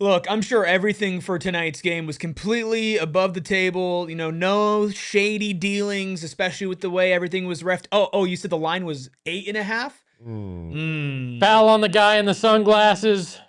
Look, I'm sure everything for tonight's game was completely above the table. No shady dealings, especially with the way everything was reffed. Oh, you said the line was 8.5? Foul on the guy in the sunglasses.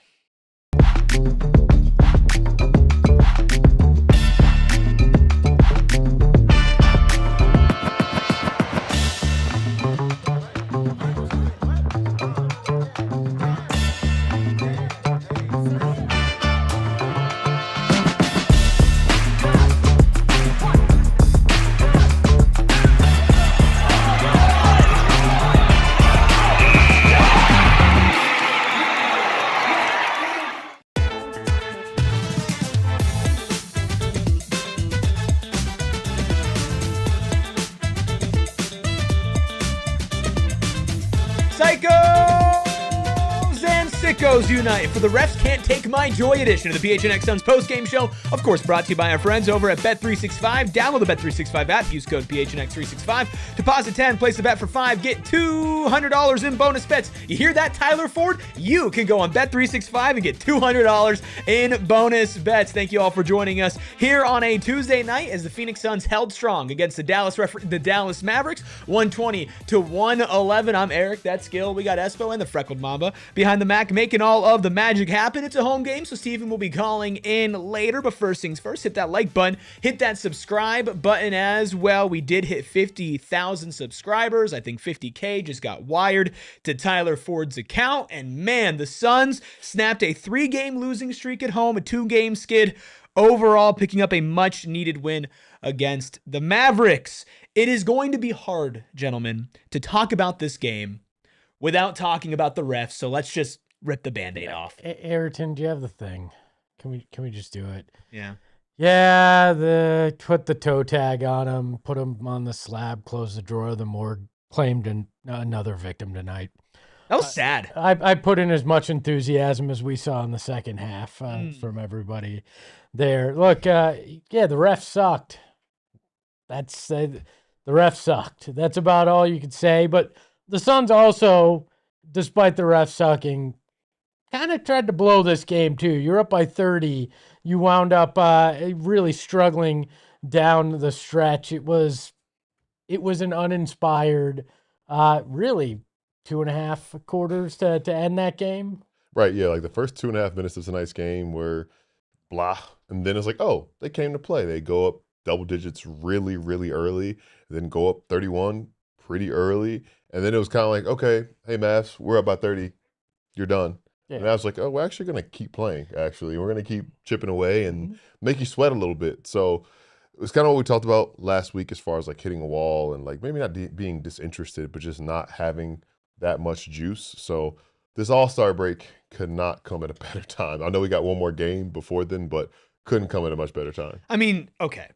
Psychos and sickos unite for the Refs Can't Take My Joy edition of the PHNX Suns postgame show. Of course, brought to you by our friends over at Bet365. Download the Bet365 app. Use code PHNX365. Deposit 10, place a bet for 5. Get $200 in bonus bets. You hear that, Tyler Ford? You can go on Bet365 and get $200 in bonus bets. Thank you all for joining us here on a Tuesday night as the Phoenix Suns held strong against the Dallas Mavericks, 120-111. I'm Eric. That's Skill. We got Espo and the Freckled Mamba behind the Mac making all of the magic happen. It's a home game, so Steven will be calling in later. But first things first, hit that like button, hit that subscribe button as well. We did hit 50,000 subscribers. I think 50K just got wired to Tyler Ford's account. And man, the Suns snapped a 3-game losing streak at home, a 2-game skid overall, picking up a much-needed win against the Mavericks. It is going to be hard, gentlemen, to talk about this game without talking about the refs, so let's just rip the Band-Aid off. Ayrton, do you have the thing? Can we just do it? Yeah. Yeah, put the toe tag on him, put him on the slab, close the drawer of the morgue, claimed another victim tonight. That was sad. I put in as much enthusiasm as we saw in the second half from everybody there. Look, the refs sucked. The refs sucked. That's about all you could say. But the Suns also, despite the refs sucking, kind of tried to blow this game too. You're up by 30. You wound up really struggling down the stretch. It was an uninspired, really 2.5 quarters to end that game. Right, yeah, like the first 2.5 minutes of tonight's game were blah, and then it's like, oh, they came to play. They go up double digits really, really early, and then go up 31 pretty early, and then it was kind of like, okay, hey, Mavs, we're up by 30. You're done. Yeah. And I was like, oh, we're actually going to keep playing, actually. We're going to keep chipping away and make you sweat a little bit. So it was kind of what we talked about last week as far as like hitting a wall and like maybe not being disinterested, but just not having that much juice. So this All-Star break could not come at a better time. I know we got one more game before then, but couldn't come at a much better time. I mean, okay.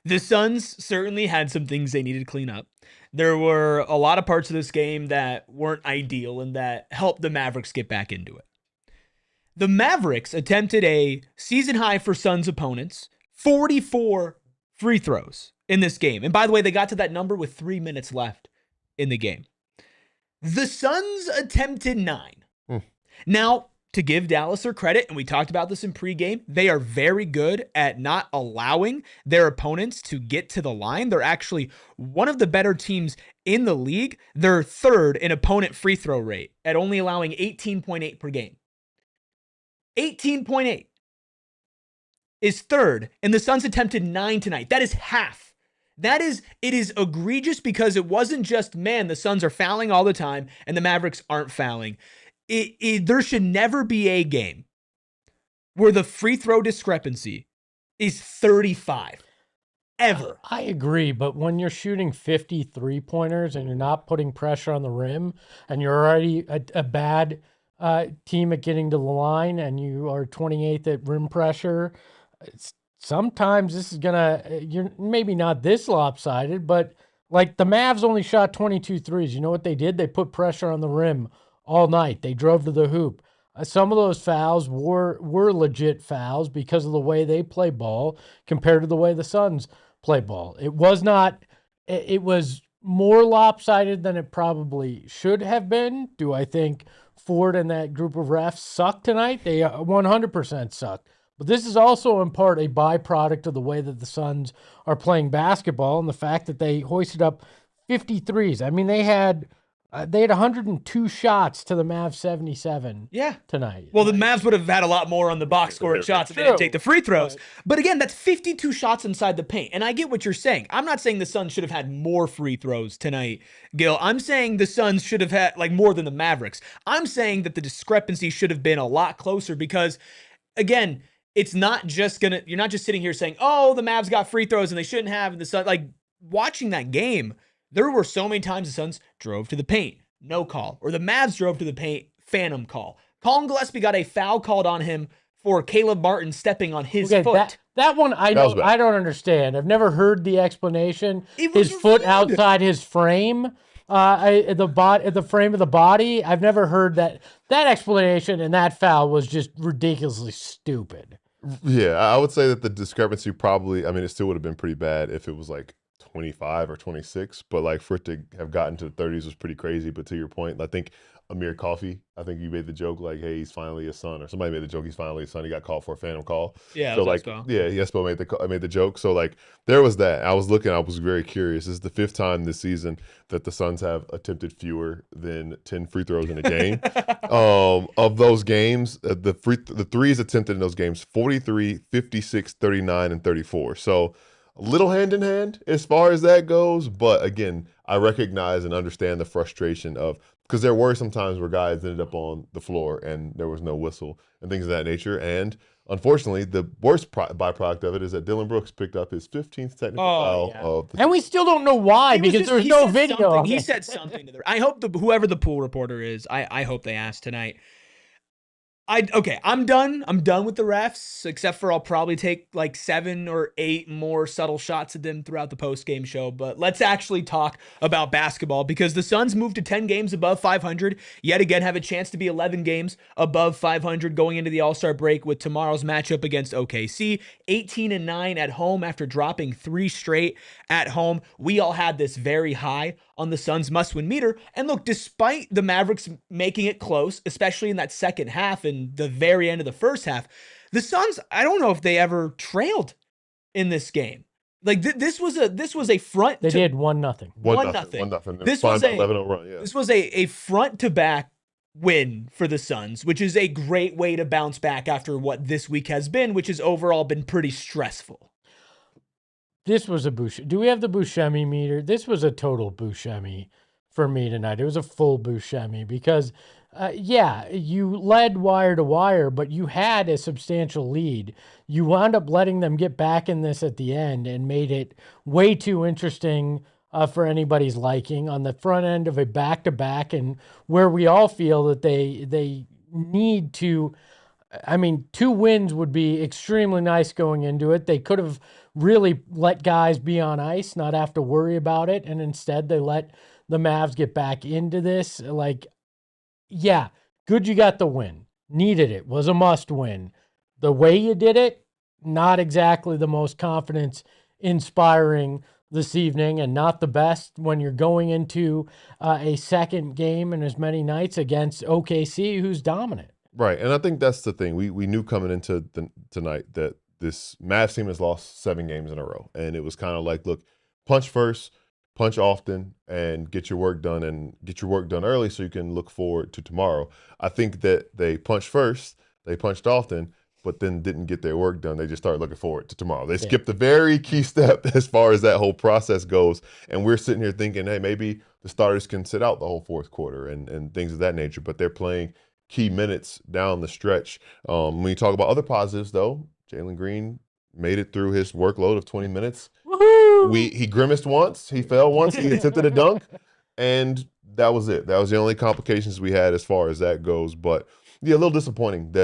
The Suns certainly had some things they needed to clean up. There were a lot of parts of this game that weren't ideal and that helped the Mavericks get back into it. The Mavericks attempted a season high for Suns opponents, 44 free throws in this game. And by the way, they got to that number with 3 minutes left in the game. The Suns attempted 9. Now, to give Dallas their credit, and we talked about this in pregame, they are very good at not allowing their opponents to get to the line. They're actually one of the better teams in the league. They're third in opponent free throw rate at only allowing 18.8 per game. 18.8 is third, and the Suns attempted 9 tonight. That is half. It is egregious because it wasn't just, man, the Suns are fouling all the time and the Mavericks aren't fouling. There should never be a game where the free throw discrepancy is 35. Ever. I agree, but when you're shooting 50 3-pointers and you're not putting pressure on the rim and you're already a bad team at getting to the line and you are 28th at rim pressure, sometimes this is you're maybe not this lopsided, but like the Mavs only shot 22 threes. You know what they did? They put pressure on the rim all night. They drove to the hoop. Some of those fouls were legit fouls because of the way they play ball compared to the way the Suns play ball. It was more lopsided than it probably should have been? Do I think Ford and that group of refs sucked tonight? They 100% sucked. But this is also in part a byproduct of the way that the Suns are playing basketball and the fact that they hoisted up 53s. I mean, they had 102 shots to the Mavs 77 tonight. Well, the Mavs would have had a lot more on the box scoring shots if they didn't take the free throws. But again, that's 52 shots inside the paint. And I get what you're saying. I'm not saying the Suns should have had more free throws tonight, Gil. I'm saying the Suns should have had like more than the Mavericks. I'm saying that the discrepancy should have been a lot closer because, again, it's not just you're not just sitting here saying, oh, the Mavs got free throws and they shouldn't have. And the Suns, like watching that game, there were so many times the Suns drove to the paint, no call. Or the Mavs drove to the paint, phantom call. Colin Gillespie got a foul called on him for Caleb Martin stepping on his foot. That one I don't understand. I've never heard the explanation. His foot outside his frame, the frame of the body. I've never heard that explanation, and that foul was just ridiculously stupid. Yeah, I would say that the discrepancy probably, I mean, it still would have been pretty bad if it was like 25 or 26, but like for it to have gotten to the 30s was pretty crazy. But to your point, I think Amir Coffey, I think you made the joke like, hey, he's finally a Sun, or somebody made the joke he's finally a Sun. He got called for a phantom call. Yeah, so like, Espo made the joke. So like, there was that. I was very curious. This is the 5th time this season that the Suns have attempted fewer than 10 free throws in a game. Of those games, the threes attempted in those games, 43, 56, 39, and 34. So a little hand in hand as far as that goes. But again, I recognize and understand the frustration of, because there were some times where guys ended up on the floor and there was no whistle and things of that nature. And unfortunately, the worst byproduct of it is that Dillon Brooks picked up his 15th technical foul. And we still don't know why, because there's no video. He said something to I hope whoever the pool reporter is, I hope they asked tonight. I'm done. I'm done with the refs, except for I'll probably take like 7 or 8 more subtle shots at them throughout the post-game show. But let's actually talk about basketball, because the Suns moved to 10 games above 500. Yet again, have a chance to be 11 games above 500 going into the All-Star break with tomorrow's matchup against OKC. 18-9 at home after dropping 3 straight at home. We all had this very high on the Suns must-win meter. And look, despite the Mavericks making it close, especially in that second half and the very end of the first half, the Suns, I don't know if they ever trailed in this game. Like this was a front. They did 1-0. 1-0. This was a front to back win for the Suns, which is a great way to bounce back after what this week has been, which has overall been pretty stressful. This was a Buscemi. Do we have the Buscemi meter? This was a total Buscemi for me tonight. It was a full Buscemi because, you led wire to wire, but you had a substantial lead. You wound up letting them get back in this at the end and made it way too interesting for anybody's liking on the front end of a back-to-back, and where we all feel that they need to. I mean, 2 wins would be extremely nice going into it. They could have really let guys be on ice, not have to worry about it, and instead they let the Mavs get back into this. Like, yeah, good you got the win. Needed it. Was a must win. The way you did it, not exactly the most confidence-inspiring this evening, and not the best when you're going into a second game in as many nights against OKC, who's dominant. Right, and I think that's the thing. We knew coming into tonight that this Mavs team has lost 7 games in a row, and it was kind of like, look, punch first, punch often, and get your work done, and get your work done early so you can look forward to tomorrow. I think that they punched first, they punched often, but then didn't get their work done. They just started looking forward to tomorrow. They skipped a very key step as far as that whole process goes, and we're sitting here thinking, hey, maybe the starters can sit out the whole fourth quarter and things of that nature, but they're playing key minutes down the stretch. When you talk about other positives, though, Jalen Green made it through his workload of 20 minutes. Woohoo! He grimaced once, he fell once, he attempted a dunk, and that was it. That was the only complications we had as far as that goes. But yeah, a little disappointing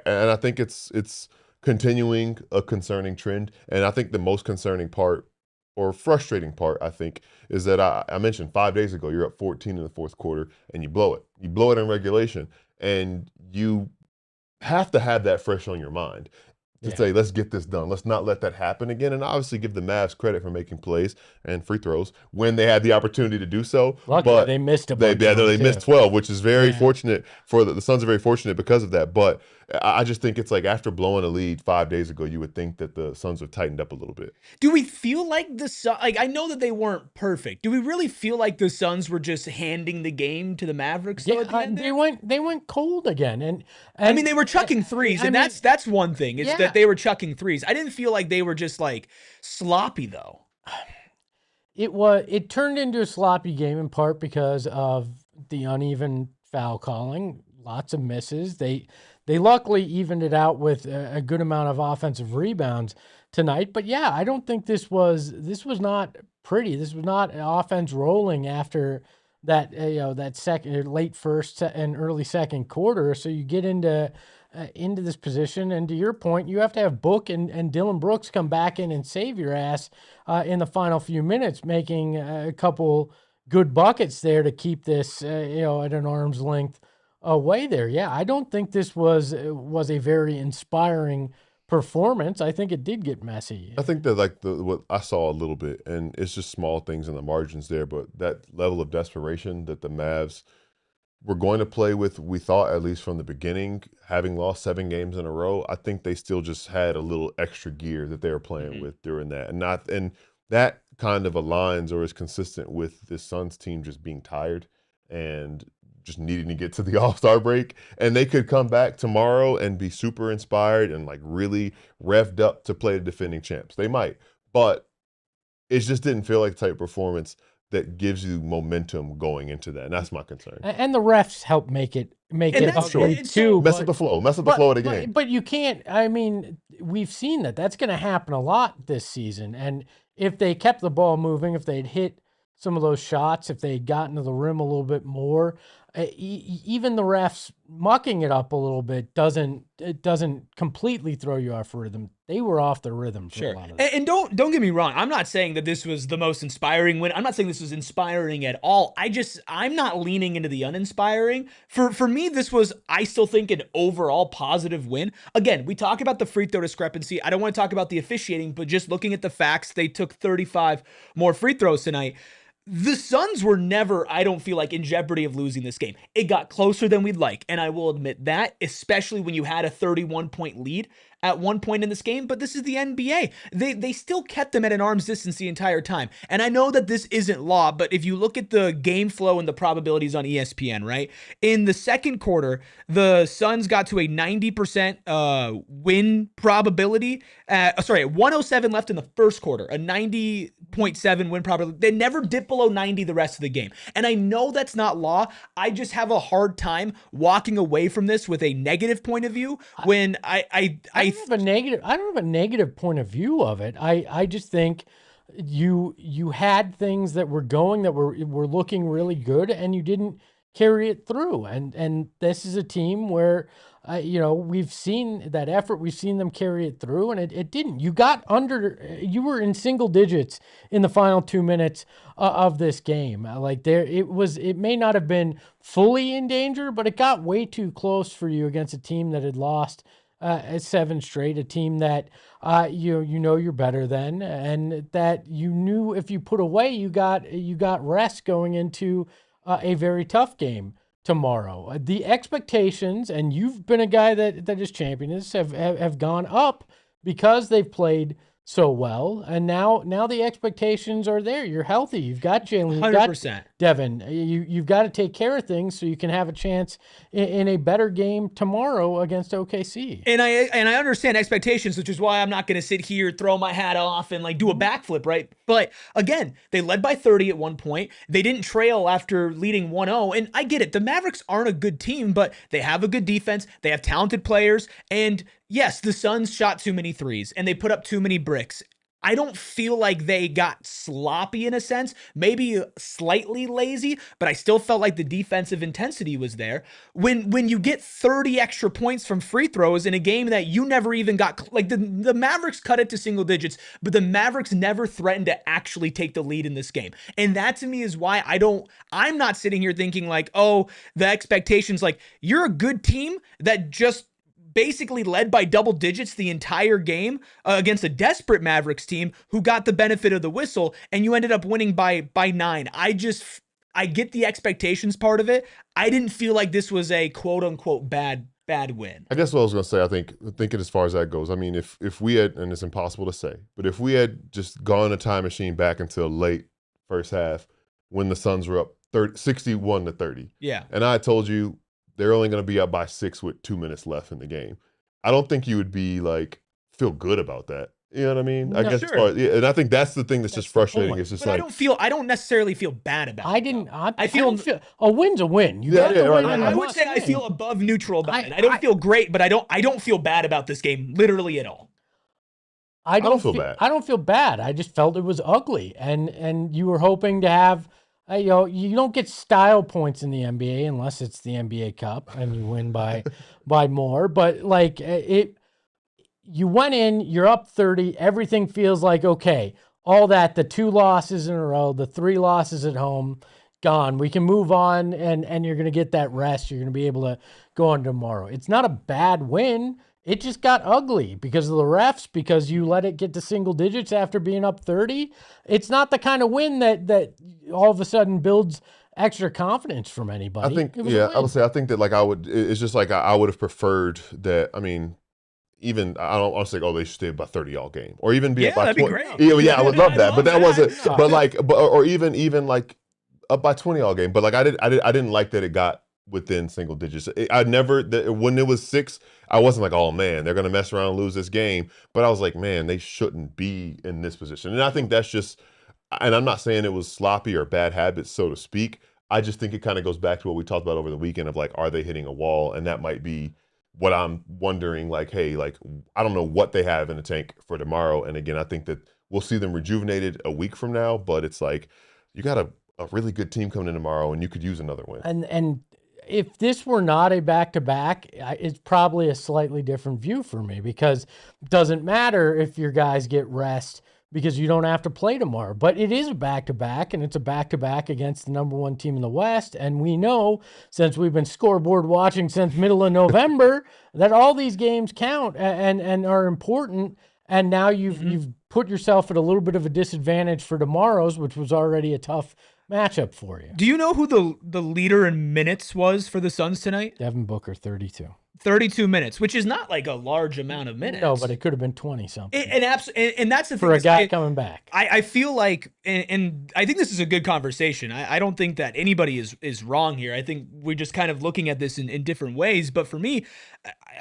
and I think it's continuing a concerning trend. And I think the most concerning part, or frustrating part, I think, is that I mentioned 5 days ago, you're up 14 in the fourth quarter and you blow it. You blow it in regulation. And you have to have that fresh on your mind. to say, let's get this done. Let's not let that happen again. And obviously give the Mavs credit for making plays and free throws when they had the opportunity to do so. Luckily, but they missed a bunch. They missed 12, which is very fortunate for the Suns are very fortunate because of that. But I just think it's like after blowing a lead 5 days ago, you would think that the Suns have tightened up a little bit. Do we feel like the Suns, like I know that they weren't perfect. Do we really feel like the Suns were just handing the game to the Mavericks? Yeah, they went cold again, and I mean they were chucking threes, and that's one thing. It's that they were chucking threes. I didn't feel like they were just like sloppy though. It turned into a sloppy game in part because of the uneven foul calling, lots of misses. They luckily evened it out with a good amount of offensive rebounds tonight. But yeah, I don't think this was not pretty. This was not an offense rolling after that that second late first and early second quarter. So you get into this position, and to your point, you have to have Book and Dillon Brooks come back in and save your ass in the final few minutes, making a couple good buckets there to keep this at an arm's length away there. Yeah, I don't think this was a very inspiring performance. I think it did get messy. I think that what I saw a little bit, and it's just small things in the margins there, but that level of desperation that the Mavs were going to play with, we thought at least from the beginning, having lost 7 games in a row, I think they still just had a little extra gear that they were playing with during that, and that kind of aligns or is consistent with this Suns team just being tired and just needing to get to the All-Star break, and they could come back tomorrow and be super inspired and like really revved up to play the defending champs. They might, but it just didn't feel like the type of performance that gives you momentum going into that, and that's my concern. And the refs help make it ugly too. Mess up the flow of the game. But you can't. I mean, we've seen that's going to happen a lot this season, and if they kept the ball moving, if they'd hit some of those shots, if they'd gotten to the rim a little bit more, even the refs mucking it up a little bit doesn't completely throw you off rhythm. They were off the rhythm for a lot of that. And don't get me wrong. I'm not saying that this was the most inspiring win. I'm not saying this was inspiring at all. I'm not leaning into the uninspiring. For me, this was, I still think, an overall positive win. Again, we talk about the free throw discrepancy. I don't want to talk about the officiating, but just looking at the facts, they took 35 more free throws tonight. The Suns were never, I don't feel like, in jeopardy of losing this game. It got closer than we'd like, and I will admit that, especially when you had a 31-point lead at one point in this game, but this is the NBA. They still kept them at an arm's distance the entire time. And I know that this isn't law, but if you look at the game flow and the probabilities on ESPN, right? In the second quarter, the Suns got to a 90% win probability. 107 left in the first quarter, a 90.7 win probability. They never dipped below 90 the rest of the game. And I know that's not law. I just have a hard time walking away from this with a negative point of view when I don't have a negative point of view of it. I just think you had things that were going that were looking really good, and you didn't carry it through. And this is a team where we've seen that effort. We've seen them carry it through, and it didn't. You were in single digits in the final 2 minutes of this game. It may not have been fully in danger, but it got way too close for you against a team that had lost 7 straight, a team that you're better than, and that you knew if you put away, you got rest going into a very tough game tomorrow. The expectations, and you've been a guy that has championed this, have gone up because they've played so well, and now the expectations are there. You're healthy. You've got Jalen. You've 100%. got Devin. You've got to take care of things so you can have a chance in a better game tomorrow against OKC. And I understand expectations, which is why I'm not going to sit here, throw my hat off, and like do a backflip, right? But again, they led by 30 at one point. They didn't trail after leading 1-0, and I get it. The Mavericks aren't a good team, but they have a good defense. They have talented players, and yes, the Suns shot too many threes, and they put up too many bricks. I don't feel like they got sloppy in a sense, maybe slightly lazy, but I still felt like the defensive intensity was there. When you get 30 extra points from free throws in a game that you never even got, like the Mavericks cut it to single digits, but the Mavericks never threatened to actually take the lead in this game. And that to me is why I'm not sitting here thinking like, oh, the expectations, like you're a good team that just basically led by double digits the entire game against a desperate Mavericks team who got the benefit of the whistle, and you ended up winning by 9. I get the expectations part of it. I didn't feel like this was a quote unquote bad win. I guess what I was going to say, I think, thinking as far as that goes, I mean, if we had, and it's impossible to say, but if we had just gone a time machine back until late first half when the Suns were up 61-30, yeah, and I told you they're only going to be up by 6 with 2 minutes left in the game, I don't think you would be like, feel good about that. You know what I mean? No, I guess, sure. And I think that's the thing that's just frustrating. It's just but like, I don't necessarily feel bad about it. I feel a win's a win. You Yeah, got to yeah, win. right, I would say I feel above neutral about it. I don't feel great, but I don't feel bad about this game literally at all. I don't feel bad. I don't feel bad. I just felt it was ugly, and you were hoping to have, you don't get style points in the NBA unless it's the NBA Cup and you win by more. But like you went in, you're up 30. Everything feels like okay. All that, the 2 losses in a row, the 3 losses at home, gone. We can move on, and you're going to get that rest. You're going to be able to go on tomorrow. It's not a bad win. It just got ugly because of the refs, because you let it get to single digits after being up 30. It's not the kind of win that all of a sudden builds extra confidence from anybody. I think, I would say, I think that like it's just like I would have preferred that, I mean, even I don't want to say, oh, they should stay by 30 all game, or even be up by 20. That'd be great. Yeah, I would love that, but that wasn't. No. But like, or even like up by 20 all game. But like, I didn't like that it got within single digits. When it was 6, I wasn't like, oh man, they're gonna mess around and lose this game. But I was like, man, they shouldn't be in this position. And I think that's just. And I'm not saying it was sloppy or bad habits, so to speak. I just think it kind of goes back to what we talked about over the weekend of like, are they hitting a wall? And that might be what I'm wondering, like, hey, like, I don't know what they have in the tank for tomorrow. And again, I think that we'll see them rejuvenated a week from now, but it's like, you got a really good team coming in tomorrow and you could use another win. And if this were not a back-to-back, it's probably a slightly different view for me, because it doesn't matter if your guys get rest because you don't have to play tomorrow. But it is a back-to-back, and it's a back-to-back against the #1 team in the West. And we know, since we've been scoreboard watching since middle of November, that all these games count and are important. And now you've put yourself at a little bit of a disadvantage for tomorrow's, which was already a tough matchup for you. Do you know who the leader in minutes was for the Suns tonight? Devin Booker, 32. 32 minutes, which is not like a large amount of minutes. No, but it could have been 20-something. And that's the thing. For a guy coming back. I feel like, and I think this is a good conversation. I don't think that anybody is wrong here. I think we're just kind of looking at this in different ways. But for me,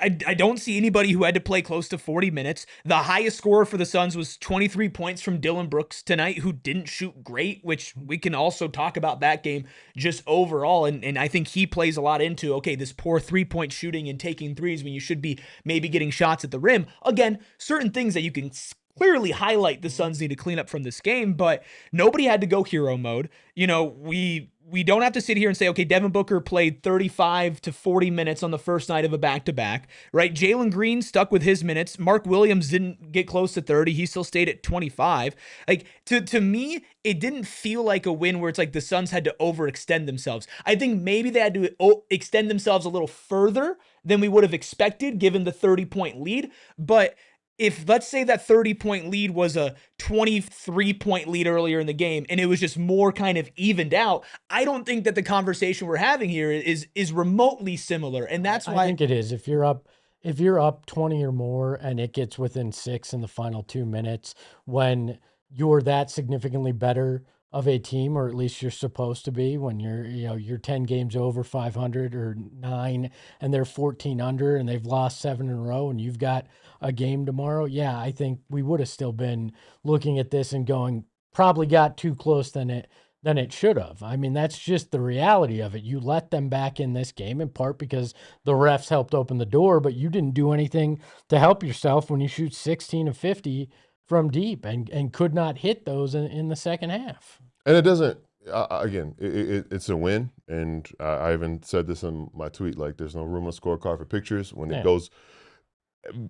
I don't see anybody who had to play close to 40 minutes. The highest scorer for the Suns was 23 points from Dillon Brooks tonight, who didn't shoot great, which we can also talk about that game just overall. And I think he plays a lot into, okay, this poor 3-point shooting and taking threes when you should be maybe getting shots at the rim. Again, certain things that you can clearly highlight the Suns need to clean up from this game, but nobody had to go hero mode. You know, we don't have to sit here and say, okay, Devin Booker played 35 to 40 minutes on the first night of a back-to-back, right? Jalen Green stuck with his minutes. Mark Williams didn't get close to 30. He still stayed at 25. Like, to me, it didn't feel like a win where it's like the Suns had to overextend themselves. I think maybe they had to extend themselves a little further than we would have expected given the 30-point lead, but if let's say that 30-point lead was a 23-point lead earlier in the game and it was just more kind of evened out, I don't think that the conversation we're having here is remotely similar. And that's why I think it is. If you're up 20 or more and it gets within 6 in the final 2 minutes, when you're that significantly better of a team, or at least you're supposed to be, when you're 10 games over 500 or 9 and they're 14 under and they've lost 7 in a row and you've got a game tomorrow. Yeah, I think we would have still been looking at this and going, probably got too close than it should have. I mean, that's just the reality of it. You let them back in this game in part because the refs helped open the door, but you didn't do anything to help yourself when you shoot 16 of 50 from deep and could not hit those in the second half. And it doesn't, again, it's a win. And I even said this in my tweet, like, there's no room on the scorecard for pictures. When it goes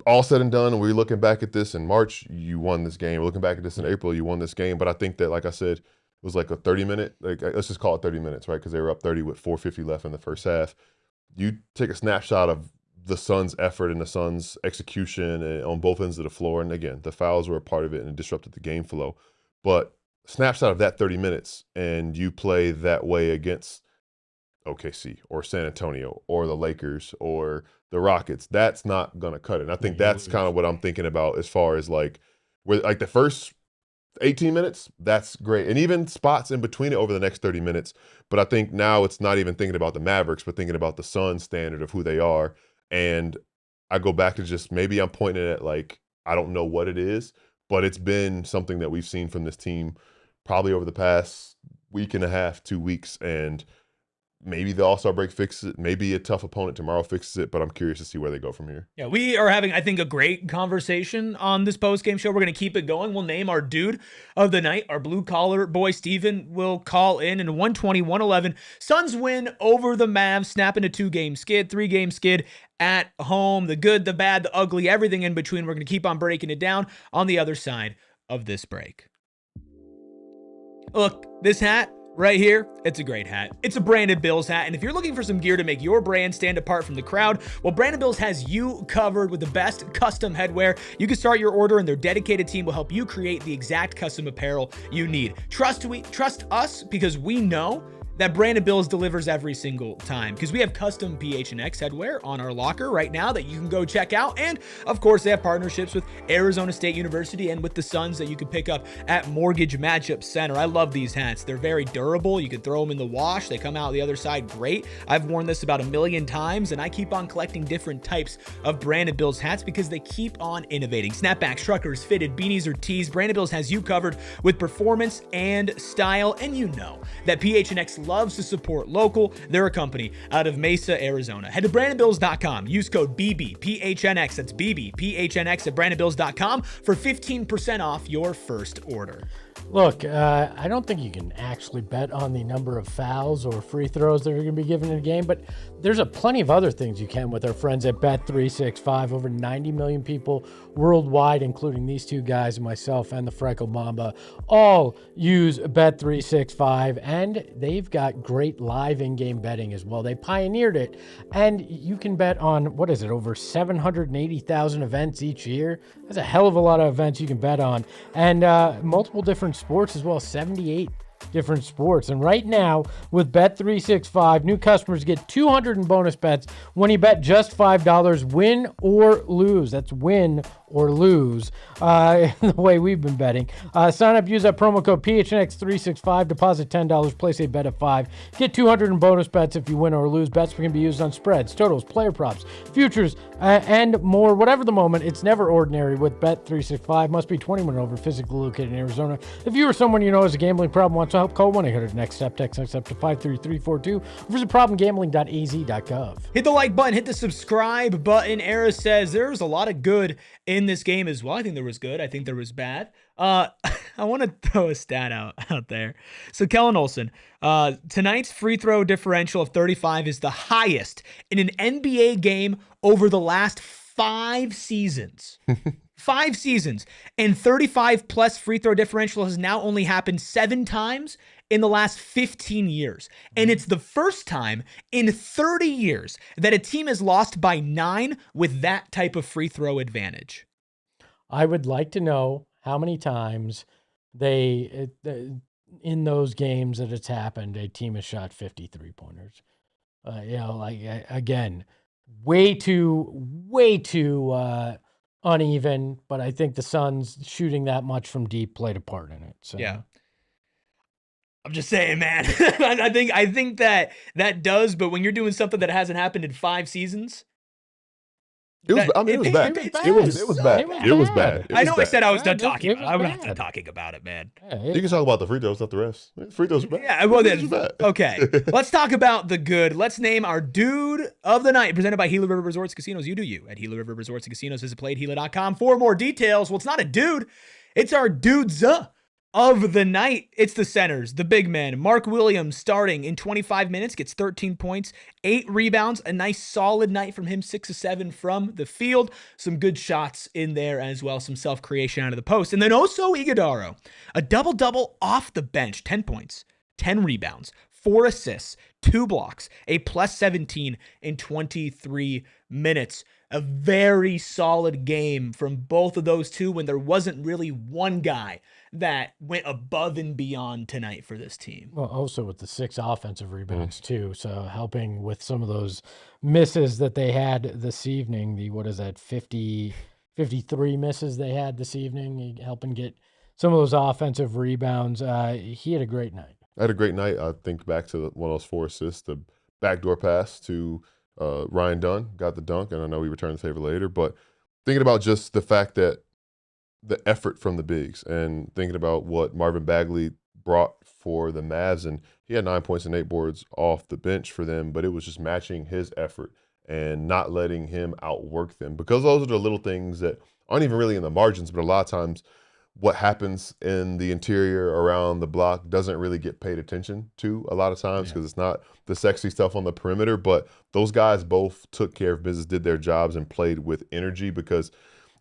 all said and done, and we're looking back at this in March, you won this game. We're looking back at this in April, you won this game. But I think that, like I said, it was like a 30-minute, like, let's just call it 30 minutes, right? Because they were up 30 with 4:50 left in the first half. You take a snapshot of the Suns' effort and the Suns' execution on both ends of the floor. And again, the fouls were a part of it and it disrupted the game flow. But snapshot of that 30 minutes and you play that way against OKC or San Antonio or the Lakers or the Rockets, that's not going to cut it. And I think that's kind of what I'm thinking about as far as like, with like the first 18 minutes, that's great. And even spots in between it over the next 30 minutes. But I think now it's not even thinking about the Mavericks, but thinking about the Suns standard of who they are. And I go back to just maybe I'm pointing at like, I don't know what it is, but it's been something that we've seen from this team probably over the past week and a half, 2 weeks. And maybe the All-Star break fixes it. Maybe a tough opponent tomorrow fixes it, but I'm curious to see where they go from here. Yeah, we are having, I think, a great conversation on this post-game show. We're going to keep it going. We'll name our dude of the night. Our blue-collar boy, Steven, will call in 120-111. Suns win over the Mavs, snapping a 2-game skid, 3-game skid at home. The good, the bad, the ugly, everything in between. We're going to keep on breaking it down on the other side of this break. Look, this hat right here, it's a great hat. It's a Branded Bills hat, and if you're looking for some gear to make your brand stand apart from the crowd, well, Branded Bills has you covered with the best custom headwear. You can start your order, and their dedicated team will help you create the exact custom apparel you need. Trust us, because we know that Branded Bills delivers every single time, because we have custom PHNX headwear on our locker right now that you can go check out. And of course, they have partnerships with Arizona State University and with the Suns that you can pick up at Mortgage Matchup Center. I love these hats. They're very durable. You can throw them in the wash. They come out the other side great. I've worn this about 1 million times, and I keep on collecting different types of Branded Bills hats because they keep on innovating. Snapbacks, truckers, fitted, beanies, or tees. Branded Bills has you covered with performance and style, and you know that PHNX loves to support local. They're a company out of Mesa, Arizona. Head to brandonbills.com. Use code BBPHNX. That's BBPHNX at brandonbills.com for 15% off your first order. Look, I don't think you can actually bet on the number of fouls or free throws that are going to be given in a game, but there's plenty of other things you can with our friends at Bet365. Over 90 million people worldwide, including these two guys, myself and the Freckle Mamba, all use Bet365, and they've got great live in-game betting as well. They pioneered it, and you can bet on, over 780,000 events each year. That's a hell of a lot of events you can bet on, and multiple different sports as well, 78 different sports. And right now with Bet365, new customers get 200 in bonus bets when you bet just $5, win or lose. That's win or lose, the way we've been betting. Sign up, use that promo code PHNX365, deposit $10, place a bet of $5. Get 200 in bonus bets if you win or lose. Bets can be used on spreads, totals, player props, futures, and more. Whatever the moment, it's never ordinary with Bet365. Must be 21 and over, physically located in Arizona. If you or someone you know has a gambling problem, wants to help, call 1-800-NEXT-STEP, text next step to 53342, visit problemgambling.az.gov. Hit the like button, hit the subscribe button. Era says there's a lot of good in this game as well. I think there was good. I think there was bad. I want to throw a stat out there. So Kellen Olson, tonight's free throw differential of 35 is the highest in an NBA game over the last 5 seasons. 5 seasons. And 35 plus free throw differential has now only happened 7 times in the last 15 years. And it's the first time in 30 years that a team has lost by 9 with that type of free throw advantage. I would like to know how many times in those games that it's happened, a team has shot 53 pointers. Again, way too uneven, but I think the Suns shooting that much from deep played a part in it. So yeah. I'm just saying, man. I think that does, but when you're doing something that hasn't happened in 5 seasons, it was bad. It was bad. I know I said I was done talking about it. I'm not done talking about it, man. You can talk about the free throws, not the refs. Free throws are bad. Yeah, well, then, okay. Let's talk about the good. Let's name our dude of the night, presented by Gila River Resorts Casinos. You do you at Gila River Resorts and Casinos. Visit playedgila.com for more details. Well, it's not a dude. It's our dudes of the night. It's the centers, the big men. Mark Williams starting in 25 minutes, gets 13 points, 8 rebounds, a nice solid night from him, 6 of 7 from the field. Some good shots in there as well, some self-creation out of the post. And then Oso Ighodaro, a double-double off the bench, 10 points, 10 rebounds, 4 assists, 2 blocks, a plus 17 in 23 minutes. A very solid game from both of those two when there wasn't really one guy that went above and beyond tonight for this team. Well, also with the 6 offensive rebounds too, so helping with some of those misses that they had this evening. What is that, 53 misses they had this evening, helping get some of those offensive rebounds. He had a great night. I had a great night. I think back to one of those 4 assists, the backdoor pass to Ryan Dunn, got the dunk, and I know we returned the favor later, but thinking about just the fact that the effort from the bigs and thinking about what Marvin Bagley brought for the Mavs, and he had 9 points and 8 boards off the bench for them, but it was just matching his effort and not letting him outwork them, because those are the little things that aren't even really in the margins, but a lot of times what happens in the interior around the block doesn't really get paid attention to a lot of times because it's not the sexy stuff on the perimeter. But those guys both took care of business, did their jobs, and played with energy, because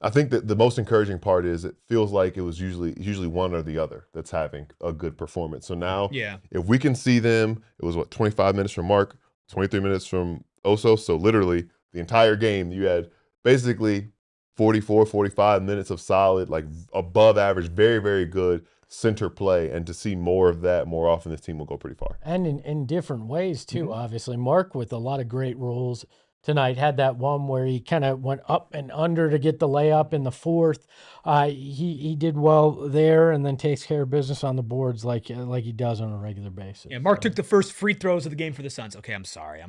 I think that the most encouraging part is it feels like it was usually one or the other that's having a good performance. So now if we can see them, it was 25 minutes from Mark, 23 minutes from Oso. So literally the entire game, you had basically 44, 45 minutes of solid, like above average, very, very good center play. And to see more of that more often, this team will go pretty far. And in different ways, too, obviously. Mark, with a lot of great rolls tonight, had that one where he kind of went up and under to get the layup in the fourth. He did well there, and then takes care of business on the boards like he does on a regular basis. Yeah, Mark took the first free throws of the game for the Suns. Okay, I'm sorry.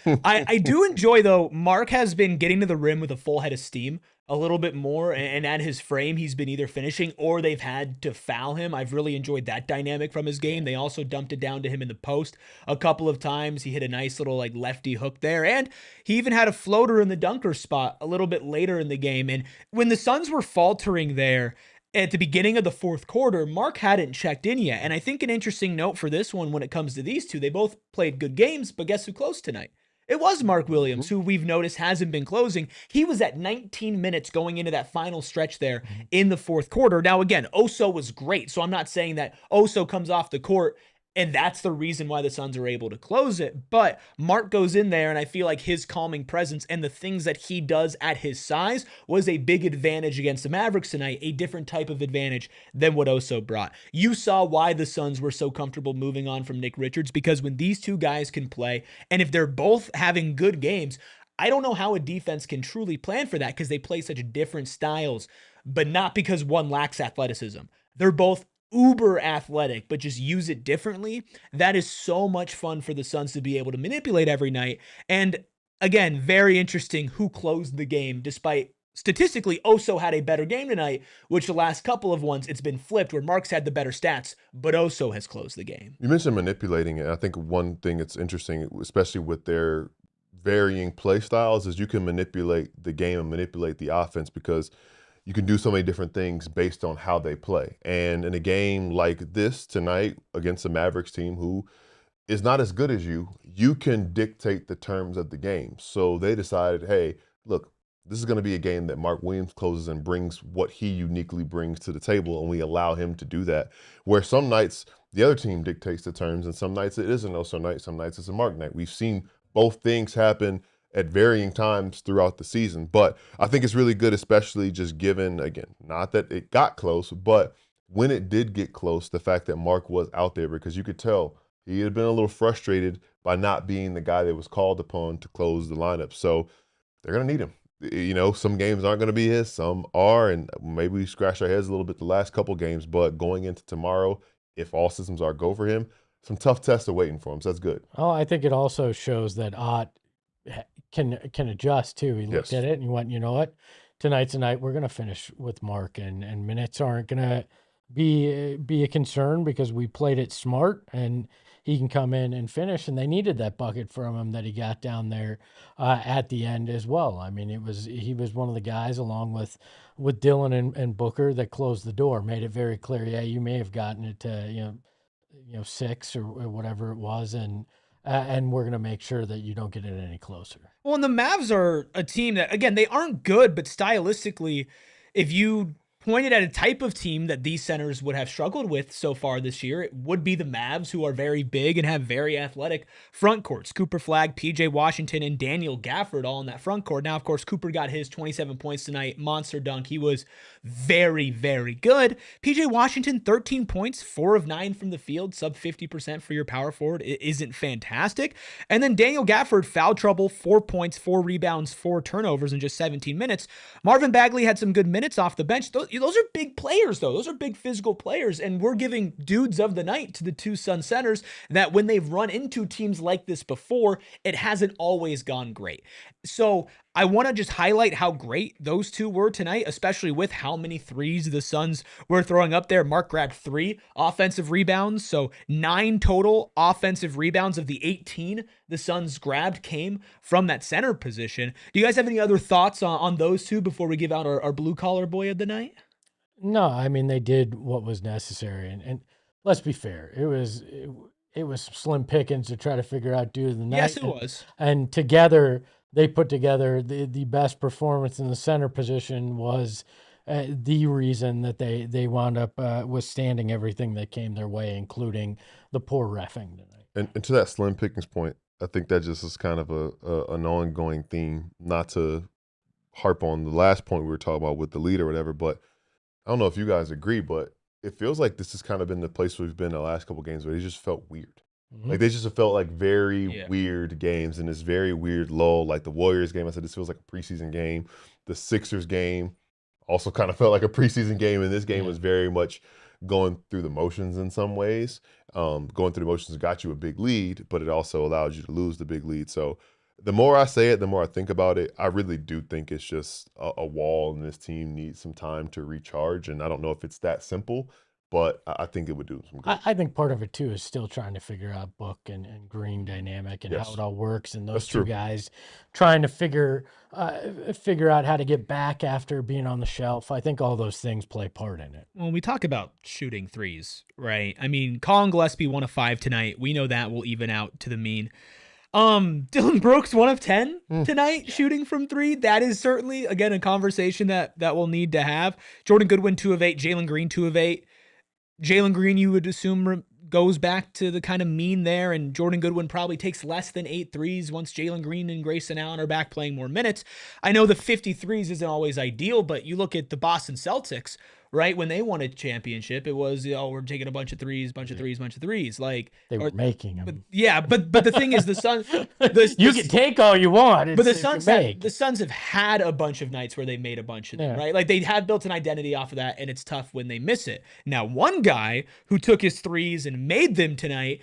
I do enjoy, though, Mark has been getting to the rim with a full head of steam a little bit more, and at his frame, he's been either finishing or they've had to foul him. I've really enjoyed that dynamic from his game. They also dumped it down to him in the post a couple of times. He hit a nice little like lefty hook there, and he even had a floater in the dunker spot a little bit later in the game. And when the Suns were faltering there at the beginning of the fourth quarter, Mark hadn't checked in yet. And I think an interesting note for this one when it comes to these two, they both played good games, but guess who closed tonight? It was Mark Williams, who we've noticed hasn't been closing. He was at 19 minutes going into that final stretch there in the fourth quarter. Now, again, Oso was great, so I'm not saying that Oso comes off the court and that's the reason why the Suns are able to close it. But Mark goes in there, and I feel like his calming presence and the things that he does at his size was a big advantage against the Mavericks tonight, a different type of advantage than what Oso brought. You saw why the Suns were so comfortable moving on from Nick Richards, because when these two guys can play, and if they're both having good games, I don't know how a defense can truly plan for that, because they play such different styles, but not because one lacks athleticism. They're both uber athletic, but just use it differently. That is so much fun for the Suns to be able to manipulate every night. And again, very interesting who closed the game, despite statistically Oso had a better game tonight, which the last couple of ones it's been flipped where Mark's had the better stats, but Oso has closed the game. You mentioned manipulating it. I think one thing that's interesting, especially with their varying play styles, is you can manipulate the game and manipulate the offense, because you can do so many different things based on how they play. And in a game like this tonight against the Mavericks team, who is not as good as you can dictate the terms of the game. So they decided, hey, look, this is going to be a game that Mark Williams closes and brings what he uniquely brings to the table, and we allow him to do that. Where some nights the other team dictates the terms, and some nights it is an Oso night, some nights it's a Mark night. We've seen both things happen at varying times throughout the season. But I think it's really good, especially just given, again, not that it got close, but when it did get close, the fact that Mark was out there, because you could tell he had been a little frustrated by not being the guy that was called upon to close the lineup. So they're going to need him. You know, some games aren't going to be his, some are, and maybe we scratch our heads a little bit the last couple games, but going into tomorrow, if all systems are go for him, some tough tests are waiting for him, so that's good. Oh, I think it also shows that Ott can adjust too. He looked at it and he went, you know what, tonight's a night we're going to finish with Mark, and minutes aren't going to be a concern because we played it smart and he can come in and finish. And they needed that bucket from him that he got down there at the end as well. I mean, he was one of the guys along with Dillon and Booker that closed the door, made it very clear. Yeah, you may have gotten it to, 6 or whatever it was. And we're going to make sure that you don't get it any closer. Well, and the Mavs are a team that, again, they aren't good, but stylistically, if you pointed at a type of team that these centers would have struggled with so far this year. It would be the Mavs, who are very big and have very athletic front courts. Cooper Flagg, PJ Washington, and Daniel Gafford all in that front court. Now, of course, Cooper got his 27 points tonight. Monster dunk. He was very, very good. PJ Washington, 13 points, 4 of 9 from the field, sub 50% for your power forward. It isn't fantastic. And then Daniel Gafford, foul trouble, 4 points, 4 rebounds, 4 turnovers in just 17 minutes. Marvin Bagley had some good minutes off the bench. Those are big players, though. Those are big physical players, and we're giving dudes of the night to the two Sun centers that when they've run into teams like this before, it hasn't always gone great. So I want to just highlight how great those two were tonight, especially with how many threes the Suns were throwing up there. Mark grabbed 3 offensive rebounds, so 9 total offensive rebounds of the 18 the Suns grabbed came from that center position. Do you guys have any other thoughts on those two before we give out our blue-collar boy of the night? No, I mean, they did what was necessary. And let's be fair, it was slim pickings to try to figure out dude of the night. Yes, it was. And together, they put together the best performance in the center position was the reason that they wound up withstanding everything that came their way, including the poor reffing tonight. And to that slim pickings point, I think that just is kind of an ongoing theme, not to harp on the last point we were talking about with the lead or whatever, but I don't know if you guys agree, but it feels like this has kind of been the place we've been the last couple games where they just felt weird. Like they just felt like very weird games in this very weird lull. Like the Warriors game, I said this feels like a preseason game. The Sixers game also kind of felt like a preseason game, and this game was very much going through the motions in some ways. Going through the motions got you a big lead, but it also allowed you to lose the big lead. So the more I say it, the more I think about it, I really do think it's just a wall, and this team needs some time to recharge. And I don't know if it's that simple, but I think it would do some good. I think part of it, too, is still trying to figure out Book and Green dynamic and how it all works. And those two guys trying to figure out how to get back after being on the shelf. I think all those things play part in it. When we talk about shooting threes, right? I mean, Colin Gillespie 1 of 5 tonight. We know that will even out to the mean. Dillon Brooks 1 of 10 tonight shooting from 3. That is certainly, again, a conversation that we'll need to have. Jordan Goodwin 2 of 8. Jalen Green 2 of 8. Jalen Green, you would assume, goes back to the kind of mean there, and Jordan Goodwin probably takes less than 8 threes once Jalen Green and Grayson Allen are back playing more minutes. I know the 50 threes isn't always ideal, but you look at the Boston Celtics, right? When they won a championship, it was, we're taking a bunch of threes. Like they were making them. But the thing is, the Suns, you can take all you want. But the Suns have had a bunch of nights where they made a bunch of them, right? Like they have built an identity off of that, and it's tough when they miss it. Now, one guy who took his threes and made them tonight,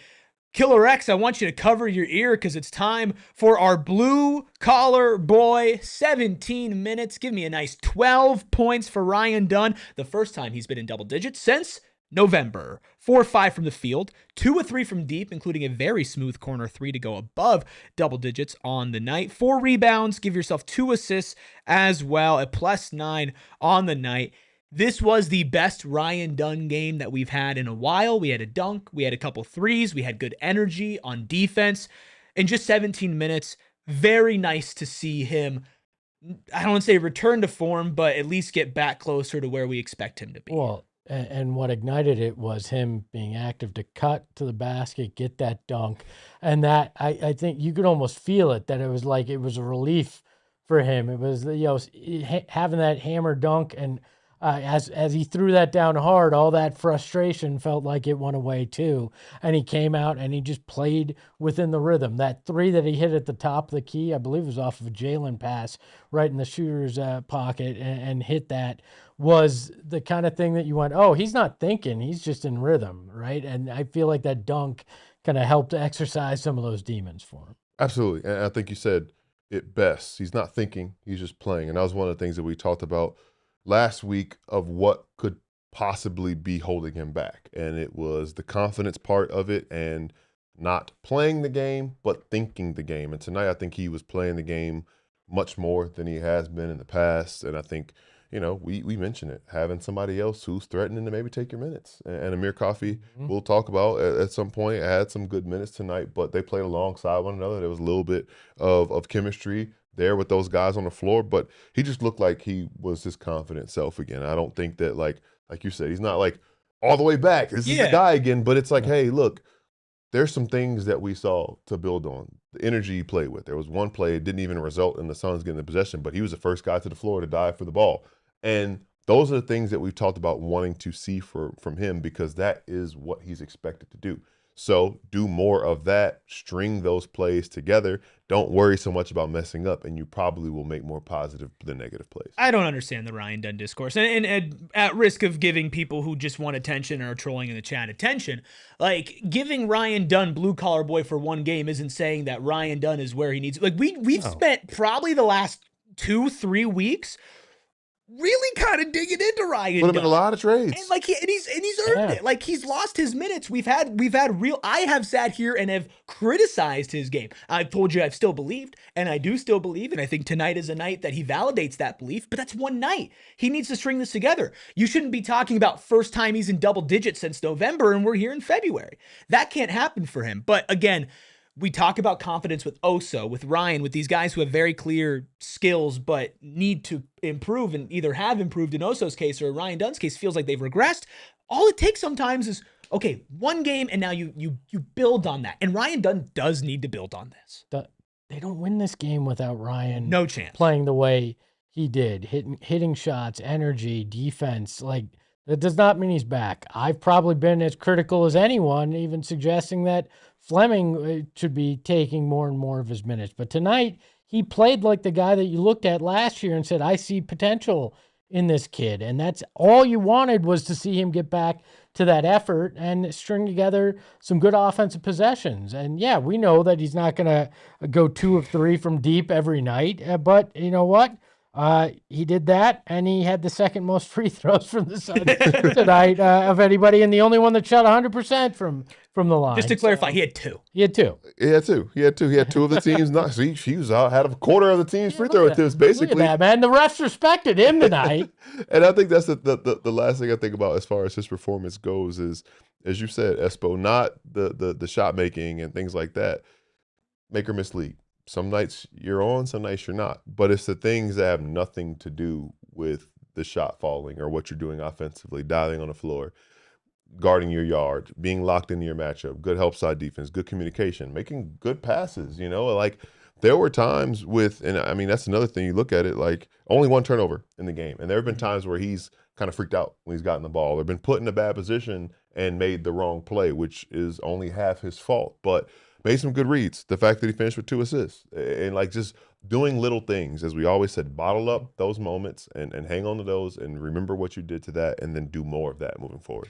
Killer X, I want you to cover your ear because it's time for our blue collar boy. 17 minutes. Give me a nice 12 points for Ryan Dunn. The first time he's been in double digits since November. 4 of 5 from the field, 2 of 3 from deep, including a very smooth corner 3 to go above double digits on the night. 4 rebounds. Give yourself 2 assists as well. A +9 on the night. This was the best Ryan Dunn game that we've had in a while. We had a dunk. We had a couple threes. We had good energy on defense. In just 17 minutes, very nice to see him, I don't want to say return to form, but at least get back closer to where we expect him to be. Well, and what ignited it was him being active to cut to the basket, get that dunk. And that, I think you could almost feel it, that it was like it was a relief for him. It was, having that hammer dunk, and as he threw that down hard, all that frustration felt like it went away too. And he came out and he just played within the rhythm. That 3 that he hit at the top of the key, I believe it was off of a Jalen pass right in the shooter's pocket, and hit that, was the kind of thing that you went, oh, he's not thinking, he's just in rhythm, right? And I feel like that dunk kind of helped exercise some of those demons for him. Absolutely. And I think you said it best. He's not thinking, he's just playing. And that was one of the things that we talked about last week of what could possibly be holding him back. And it was the confidence part of it and not playing the game, but thinking the game. And tonight I think he was playing the game much more than he has been in the past. And I think, we mentioned it, having somebody else who's threatening to maybe take your minutes. And Amir Coffey, we'll talk about at some point, had some good minutes tonight, but they played alongside one another. There was a little bit of chemistry there with those guys on the floor, but he just looked like he was his confident self again. I don't think that, like you said, he's not like all the way back. This is the guy again, but it's like, hey, look, there's some things that we saw to build on. The energy he played with. There was one play, it didn't even result in the Suns getting the possession, but he was the first guy to the floor to dive for the ball. And those are the things that we've talked about wanting to see from him, because that is what he's expected to do. So do more of that, string those plays together. Don't worry so much about messing up, and you probably will make more positive than negative plays. I don't understand the Ryan Dunn discourse. And at risk of giving people who just want attention or are trolling in the chat attention, like, giving Ryan Dunn blue collar boy for one game isn't saying that Ryan Dunn is where he needs. Like, we've spent probably the last 2-3 weeks really kind of digging into Ryan Put him Dunn. in a lot of trades. And like he's earned it. Like, he's lost his minutes. We've had real. I have sat here and have criticized his game. I've told you I've still believed, and I do still believe, and I think tonight is a night that he validates that belief. But that's one night. He needs to string this together. You shouldn't be talking about first time he's in double digits since November, and we're here in February. That can't happen for him. But again, we talk about confidence with Oso, with Ryan, with these guys who have very clear skills but need to improve, and either have improved in Oso's case or Ryan Dunn's case feels like they've regressed. All it takes sometimes is, okay, one game, and now you build on that. And Ryan Dunn does need to build on this. They don't win this game without Ryan. No chance. Playing the way he did, hitting shots, energy, defense. Like, that does not mean he's back. I've probably been as critical as anyone, even suggesting that Fleming should be taking more and more of his minutes. But tonight, he played like the guy that you looked at last year and said, I see potential in this kid. And that's all you wanted, was to see him get back to that effort and string together some good offensive possessions. And yeah, we know that he's not going to go 2 of 3 from deep every night. But you know what? He did that, and he had the second most free throws from the Suns tonight of anybody, and the only one that shot 100% from the line. Just to clarify, he had 2. He had 2. He had 2. He had 2 of the teams. Not, he was out, had a quarter of the team's free throw attempts, basically. Look at that, man. The refs respected him tonight. And I think that's the last thing I think about as far as his performance goes is, as you said, Espo, not the shot making and things like that. Make or miss league. Some nights you're on, some nights you're not. But it's the things that have nothing to do with the shot falling or what you're doing offensively, dialing on the floor, guarding your yard, being locked into your matchup, good help side defense, good communication, making good passes, like there were times and I mean, that's another thing, you look at it, like only 1 turnover in the game. And there have been times where he's kind of freaked out when he's gotten the ball or been put in a bad position and made the wrong play, which is only half his fault. But made some good reads. The fact that he finished with 2 assists and like just doing little things, as we always said, bottle up those moments and hang on to those and remember what you did to that and then do more of that moving forward.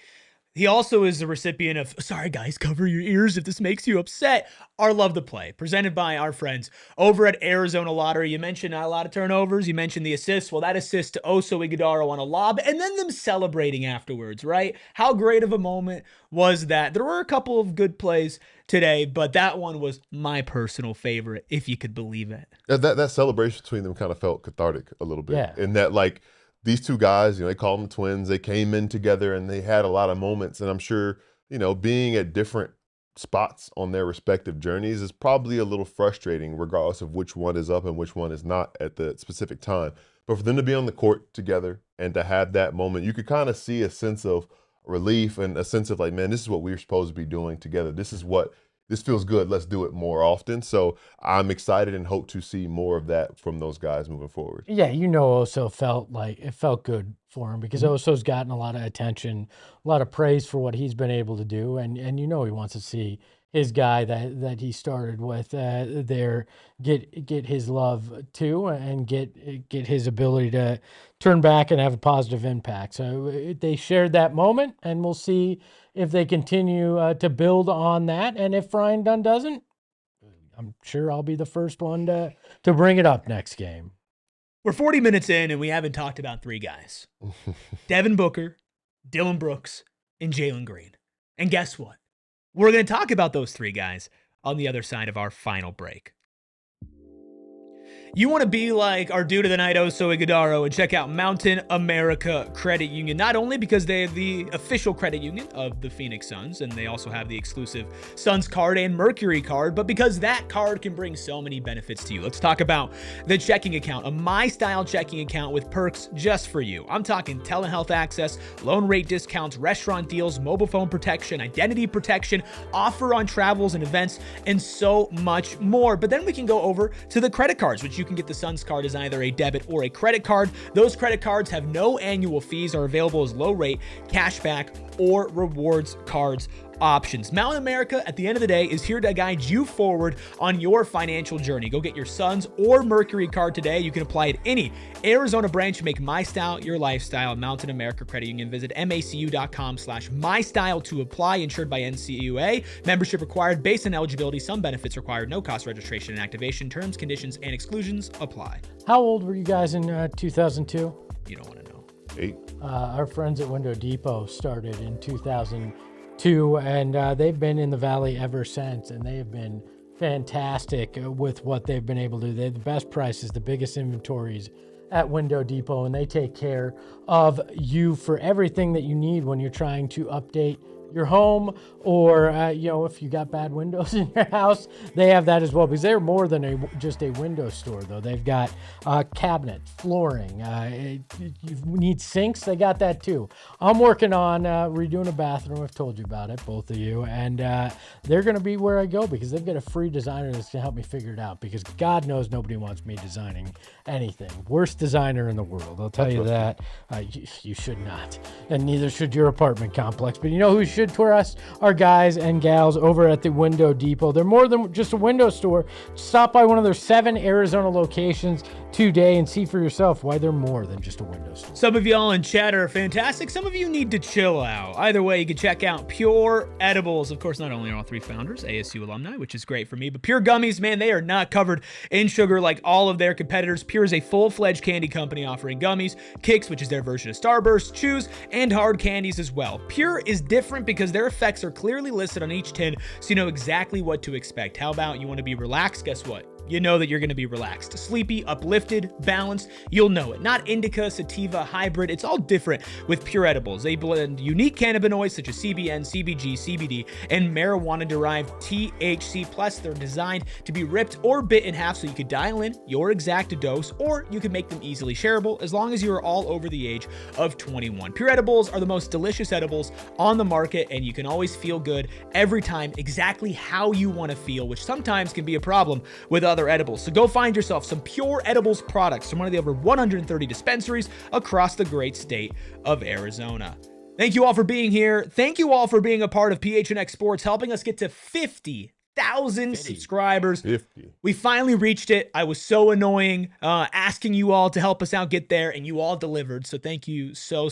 He also is the recipient of, sorry guys, cover your ears if this makes you upset, our Love the Play, presented by our friends over at Arizona Lottery. You mentioned not a lot of turnovers. You mentioned the assists. Well, that assist to Oso Ighodaro on a lob, and then them celebrating afterwards, right? How great of a moment was that? There were a couple of good plays today, but that one was my personal favorite, if you could believe it. That celebration between them kind of felt cathartic a little bit. Yeah. In that, like, these 2 guys, they call them twins. They came in together and they had a lot of moments. And I'm sure, being at different spots on their respective journeys is probably a little frustrating, regardless of which one is up and which one is not at the specific time. But for them to be on the court together and to have that moment, you could kind of see a sense of relief and a sense of like, man, this is what we're supposed to be doing together. This feels good. Let's do it more often. So I'm excited and hope to see more of that from those guys moving forward. Yeah, Oso felt like it felt good for him because Oso's gotten a lot of attention, a lot of praise for what he's been able to do, and he wants to see his guy that he started with there get his love too, and get his ability to turn back and have a positive impact. So they shared that moment, and we'll see if they continue to build on that. And if Ryan Dunn doesn't, I'm sure I'll be the first one to bring it up next game. We're 40 minutes in, and we haven't talked about 3 guys. Devin Booker, Dillon Brooks, and Jalen Green. And guess what? We're going to talk about those 3 guys on the other side of our final break. You want to be like our dude of the night, Oso Ighodaro, and check out Mountain America Credit Union, not only because they are the official credit union of the Phoenix Suns, and they also have the exclusive Suns card and Mercury card, but because that card can bring so many benefits to you. Let's talk about the checking account, a my-style checking account with perks just for you. I'm talking telehealth access, loan rate discounts, restaurant deals, mobile phone protection, identity protection, offer on travels and events, and so much more. But then we can go over to the credit cards, which you can get the Suns card as either a debit or a credit card. Those credit cards have no annual fees, are available as low rate, cashback, or rewards cards options. Mountain America, at the end of the day, is here to guide you forward on your financial journey. Go get your Suns or Mercury card today. You can apply at any Arizona branch. Make My Style your lifestyle. Mountain America Credit Union. Visit macu.com/mystyle to apply. Insured by NCUA. Membership required based on eligibility. Some benefits required. No cost registration and activation. Terms, conditions, and exclusions apply. How old were you guys in 2002? You don't want to know. 8. Our friends at Window Depot started in 2002, and they've been in the Valley ever since, and they have been fantastic with what they've been able to do. They have the best prices, the biggest inventories at Window Depot, and they take care of you for everything that you need when you're trying to update your home, or if you got bad windows in your house, they have that as well, because they're more than just a window store, though. They've got cabinets, flooring, you need sinks, they got that too. I'm working on redoing a bathroom. I've told you about it, both of you, and they're going to be where I go, because they've got a free designer that's going to help me figure it out, because God knows nobody wants me designing anything. Worst designer in the world, I'll tell you that. You should not, and neither should your apartment complex. But you know who should tour us? Our guys and gals over at the Window Depot. They're more than just a window store. Stop by one of their 7 Arizona locations today and see for yourself why they're more than just a window store. Some of y'all in chat are fantastic. Some of you need to chill out. Either way, you can check out Pure Edibles. Of course, not only are all 3 founders ASU alumni, which is great for me, but Pure Gummies, man, they are not covered in sugar like all of their competitors. Pure is a full-fledged candy company offering gummies, Kicks, which is their version of Starburst, chews, and hard candies as well. Pure is different because their effects are clearly listed on each tin, so you know exactly what to expect. How about you want to be relaxed? Guess what? You know that you're going to be relaxed, sleepy, uplifted, balanced. You'll know it. Not indica, sativa, hybrid. It's all different with Pure Edibles. They blend unique cannabinoids such as CBN, CBG, CBD, and marijuana-derived THC. Plus, they're designed to be ripped or bit in half so you could dial in your exact dose, or you can make them easily shareable as long as you are all over the age of 21. Pure Edibles are the most delicious edibles on the market, and you can always feel good every time exactly how you want to feel, which sometimes can be a problem with other edibles. So go find yourself some Pure Edibles products from one of the over 130 dispensaries across the great state of Arizona. Thank you all for being here. Thank you all for being a part of PHNX Sports, helping us get to 50,000 subscribers. 50. We finally reached it. I was so annoying asking you all to help us out get there, and you all delivered. So thank you so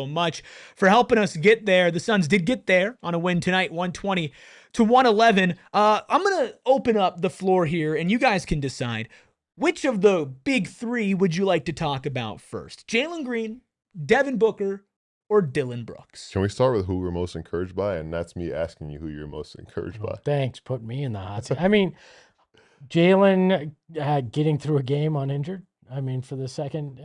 much for helping us get there. The Suns did get there on a win tonight, 120 to 111. I'm going to open up the floor here, and you guys can decide which of the big 3 would you like to talk about first? Jalen Green, Devin Booker, or Dillon Brooks? Can we start with who we're most encouraged by? And that's me asking you who you're most encouraged by. Thanks, put me in the hot seat. I mean, Jalen getting through a game uninjured. I mean, for the second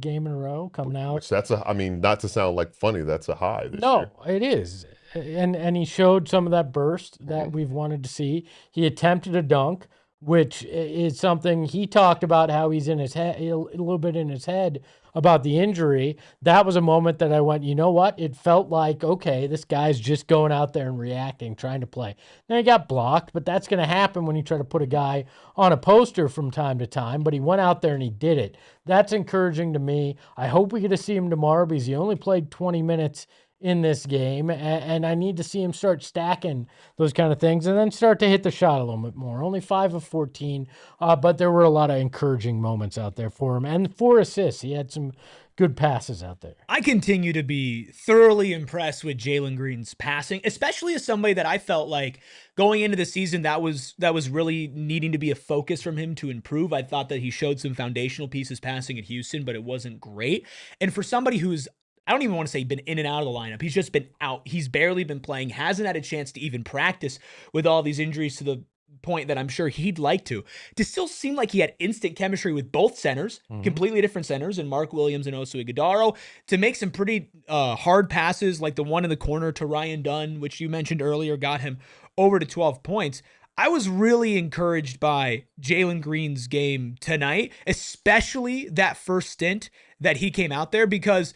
game in a row, coming out. Which not to sound like funny, that's a high this No, year. it is. And he showed some of that burst that we've wanted to see. He attempted a dunk, which is something he talked about, how he's in his head, a little bit in his head about the injury. That was a moment that I went, you know what? It felt like, okay, this guy's just going out there and reacting, trying to play. Then he got blocked, but that's going to happen when you try to put a guy on a poster from time to time. But he went out there and he did it. That's encouraging to me. I hope we get to see him tomorrow, because he only played 20 minutes in this game, and I need to see him start stacking those kind of things and then start to hit the shot a little bit more. Only 5 of 14, but there were a lot of encouraging moments out there for him, and 4 assists. He had some good passes out there. I continue to be thoroughly impressed with Jalen Green's passing, especially as somebody that I felt like going into the season that was really needing to be a focus from him to improve. I thought that he showed some foundational pieces passing at Houston, but it wasn't great. And for somebody who's, I don't even want to say been in and out of the lineup, he's just been out. He's barely been playing, hasn't had a chance to even practice with all these injuries to the point that I'm sure he'd like to still seem like he had instant chemistry with both centers, completely different centers, and Mark Williams and Oso Ighodaro, to make some pretty hard passes, like the one in the corner to Ryan Dunn, which you mentioned earlier, got him over to 12 points. I was really encouraged by Jalen Green's game tonight, especially that first stint that he came out there, because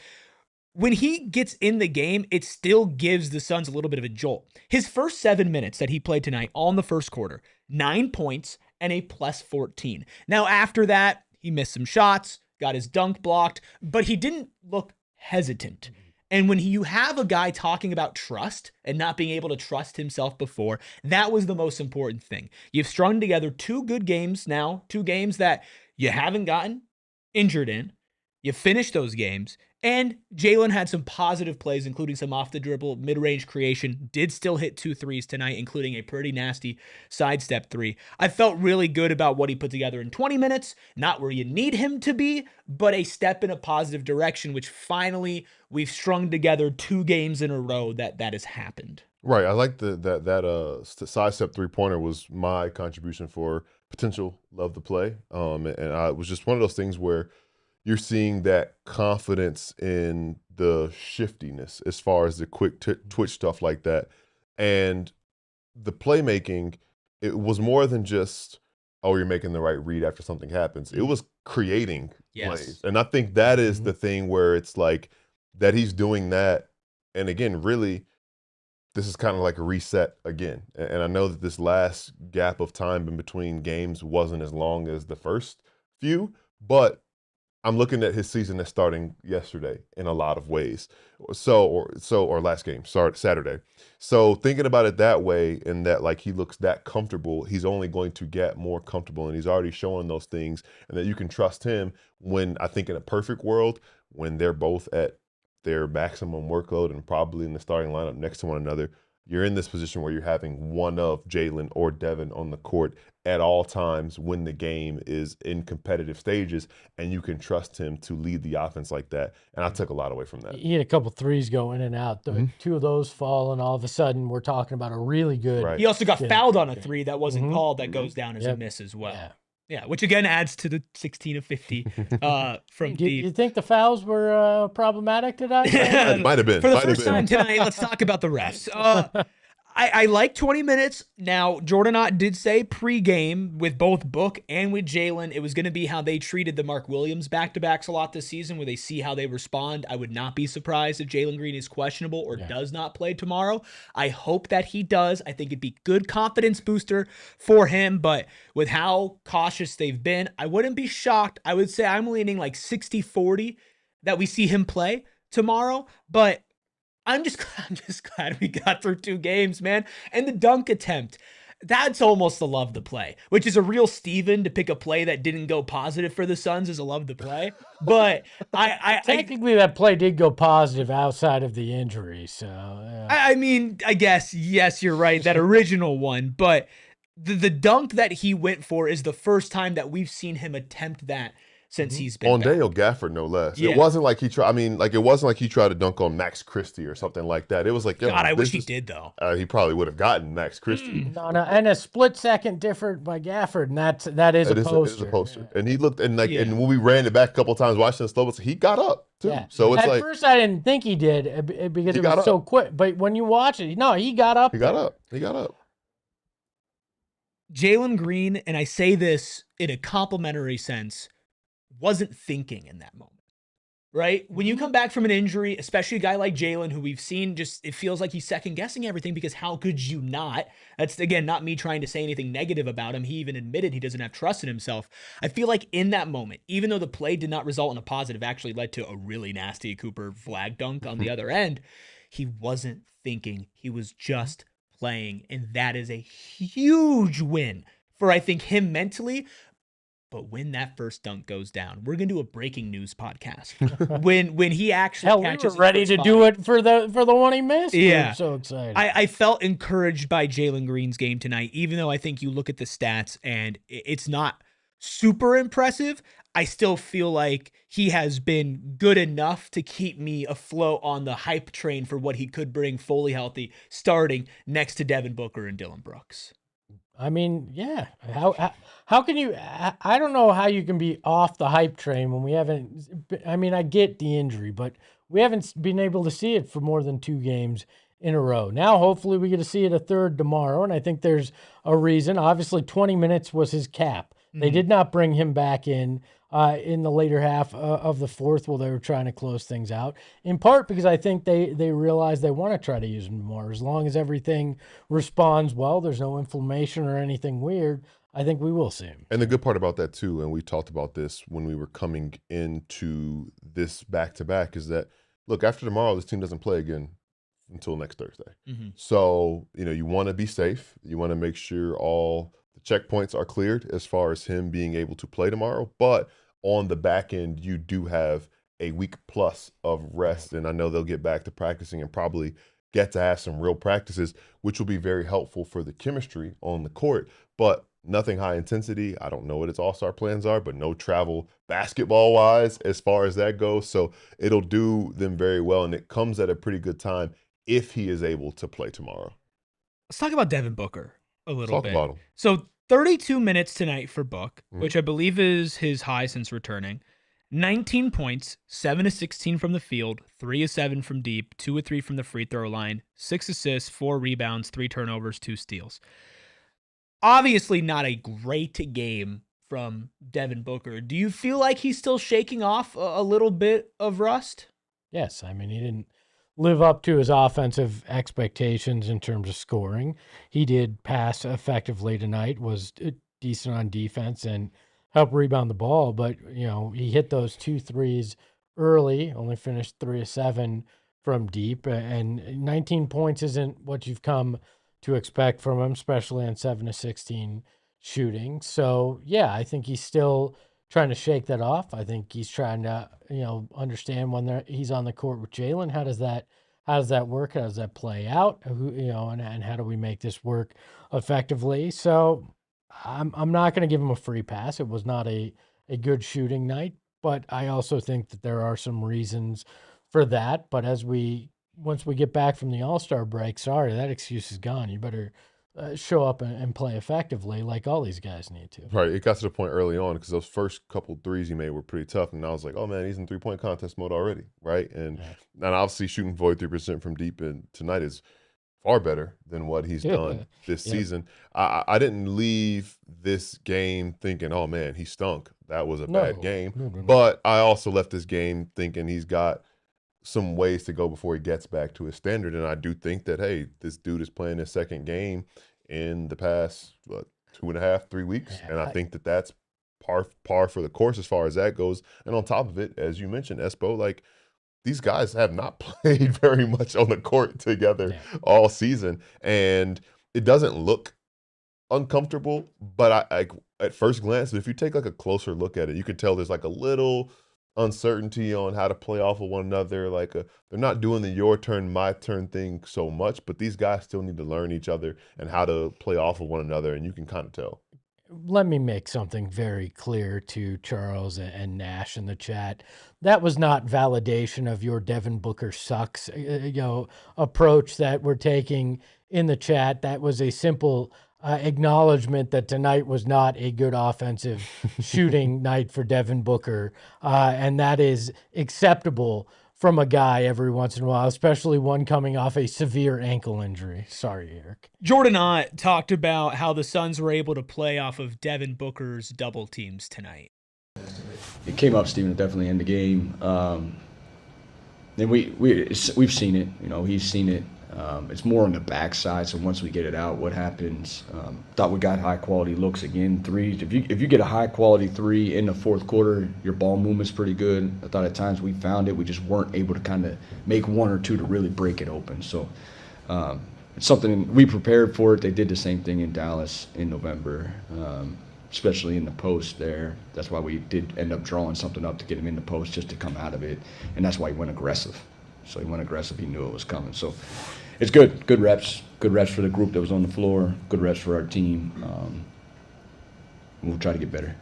when he gets in the game, it still gives the Suns a little bit of a jolt. His first 7 minutes that he played tonight, all in the first quarter, 9 points and a plus 14. Now, after that, he missed some shots, got his dunk blocked, but he didn't look hesitant. And when you have a guy talking about trust and not being able to trust himself before, that was the most important thing. You've strung together 2 good games now, 2 games that you haven't gotten injured in. You finished those games, and Jalen had some positive plays, including some off the dribble, mid-range creation, did still hit 2 threes tonight, including a pretty nasty sidestep 3. I felt really good about what he put together in 20 minutes, not where you need him to be, but a step in a positive direction, which finally we've strung together 2 games in a row that has happened. Right. I like that sidestep 3-pointer was my contribution for potential love the play. And it was just one of those things where you're seeing that confidence in the shiftiness as far as the quick twitch stuff like that. And the playmaking, it was more than just, oh, you're making the right read after something happens. It was creating plays. And I think that is the thing where it's like that he's doing that. And again, really, this is kind of like a reset again. And I know that this last gap of time in between games wasn't as long as the first few, but I'm looking at his season as starting yesterday in a lot of ways. Or last game, Saturday. So thinking about it that way, and that like he looks that comfortable, he's only going to get more comfortable, and he's already showing those things, and that you can trust him when, I think in a perfect world, when they're both at their maximum workload and probably in the starting lineup next to one another, you're in this position where you're having one of Jalen or Devin on the court at all times when the game is in competitive stages, and you can trust him to lead the offense like that. And I took a lot away from that. He had a couple threes go in and out. 2 of those fall, and all of a sudden we're talking about a really good. Right. He also got fouled on a 3 that wasn't called that goes down as a miss as well. Yeah, which again adds to the 16 of 50 from deep. You think the fouls were problematic tonight? It might have been. For the first time tonight, let's talk about the refs. I like 20 minutes. Now, Jordan Ott did say pregame with both Book and with Jalen, it was going to be how they treated the Mark Williams back-to-backs a lot this season, where they see how they respond. I would not be surprised if Jalen Green is questionable or does not play tomorrow. I hope that he does. I think it'd be good confidence booster for him, but with how cautious they've been, I wouldn't be shocked. I would say I'm leaning like 60-40 that we see him play tomorrow, but I'm just glad we got through 2 games, man. And the dunk attempt, that's almost the love the play, which is a real Steven to pick a play that didn't go positive for the Suns is a love the play. But technically that play did go positive outside of the injury. So I mean, I guess, yes, you're right, that original one. But the dunk that he went for is the first time that we've seen him attempt that since he's been on back. Dale Gafford, no less. Yeah. It wasn't like he tried. I mean, like it wasn't like he tried to dunk on Max Christie or something like that. It was like, God, I wish he did though. He probably would have gotten Max Christie. No, and a split second different by Gafford, and that is a poster. It is a poster. And he looked, and and when we ran it back a couple times, watching the slow, he got up too. Yeah. So it's at like, first I didn't think he did because it was so quick. But when you watch it, no, he got up. He got up. He got up. Jalen Green, and I say this in a complimentary sense, wasn't thinking in that moment, right? When you come back from an injury, especially a guy like Jalen, who we've seen it feels like he's second guessing everything, because how could you not? That's, again, not me trying to say anything negative about him. He even admitted he doesn't have trust in himself. I feel like in that moment, even though the play did not result in a positive, actually led to a really nasty Cooper Flagg dunk on the other end, he wasn't thinking. He was just playing, and that is a huge win for, I think, him mentally. But when that first dunk goes down, we're gonna do a breaking news podcast. when he actually catches, we were ready to do it for the one he missed. Yeah, I'm so excited. I felt encouraged by Jalen Green's game tonight, even though I think you look at the stats and it's not super impressive. I still feel like he has been good enough to keep me afloat on the hype train for what he could bring fully healthy, starting next to Devin Booker and Dillon Brooks. I mean, yeah. How can you? I don't know how you can be off the hype train when we haven't. I mean, I get the injury, but we haven't been able to see it for more than 2 games in a row. Now, hopefully, we get to see it a third tomorrow, and I think there's a reason. Obviously, 20 minutes was his cap. They did not bring him back in the later half of the fourth while they were trying to close things out, in part because I think they realize they want to try to use him more. As long as everything responds well, there's no inflammation or anything weird, I think we will see him. And the good part about that too, and we talked about this when we were coming into this back-to-back, is that, look, after tomorrow, this team doesn't play again until next Thursday. So, you want to be safe. You want to make sure all the checkpoints are cleared as far as him being able to play tomorrow. But on the back end, you do have a week plus of rest. And I know they'll get back to practicing and probably get to have some real practices, which will be very helpful for the chemistry on the court. But nothing high intensity. I don't know what its all-star plans are, but no travel basketball-wise as far as that goes. So it'll do them very well, and it comes at a pretty good time if he is able to play tomorrow. Let's talk about Devin Booker a little bit. Talk about him. So 32 minutes tonight for Book, which I believe is his high since returning. 19 points, 7 of 16 from the field, 3 of 7 from deep, 2 of 3 from the free throw line, 6 assists, 4 rebounds, 3 turnovers, 2 steals. Obviously not a great game from Devin Booker. Do you feel like he's still shaking off a little bit of rust? Yes, I mean, he didn't live up to his offensive expectations in terms of scoring. He did pass effectively tonight, was decent on defense, and helped rebound the ball. But, he hit those 2 threes early, only finished 3 of 7 from deep. And 19 points isn't what you've come to expect from him, especially on 7 of 16 shooting. So, yeah, I think he's still trying to shake that off. I think he's trying to, understand when he's on the court with Jalen. How does that work? How does that play out? And how do we make this work effectively? So I'm not going to give him a free pass. It was not a good shooting night, but I also think that there are some reasons for that. But once we get back from the All-Star break, sorry, that excuse is gone. You better show up and play effectively like all these guys need to. Right. It got to the point early on because those first couple threes he made were pretty tough. And I was like, oh, man, he's in three-point contest mode already. Right. And obviously shooting 43% from deep and tonight is far better than what he's done this season. I didn't leave this game thinking, oh, man, he stunk. That was a bad game. No. But I also left this game thinking he's got some ways to go before he gets back to his standard. And I do think that, hey, this dude is playing his second game in the past, 2.5, 3 weeks. And I think that that's par for the course as far as that goes. And on top of it, as you mentioned, Espo, like, these guys have not played very much on the court together all season. And it doesn't look uncomfortable, but I at first glance, if you take like a closer look at it, you can tell there's like a little uncertainty on how to play off of one another. Like they're not doing the your turn, my turn thing so much, but these guys still need to learn each other and how to play off of one another, and you can kind of tell. Let me make something very clear to Charles and Nash in the chat. That was not validation of your Devin Booker sucks, approach that we're taking in the chat. That was a simple acknowledgement that tonight was not a good offensive shooting night for Devin Booker, and that is acceptable from a guy every once in a while, especially one coming off a severe ankle injury. Sorry, Eric. Jordan Ott talked about how the Suns were able to play off of Devin Booker's double teams tonight. It came up, Steven, definitely in the game. Then we've seen it. He's seen it. It's more on the backside. So once we get it out, what happens? Thought we got high quality looks again. Threes. If you get a high quality three in the fourth quarter, your ball movement's pretty good. I thought at times we found it. We just weren't able to kind of make one or two to really break it open. So it's something we prepared for it. They did the same thing in Dallas in November, especially in the post there. That's why we did end up drawing something up to get him in the post just to come out of it. And that's why he went aggressive. So he went aggressive. He knew it was coming. So it's good. Good reps. Good reps for the group that was on the floor. Good reps for our team. We'll try to get better.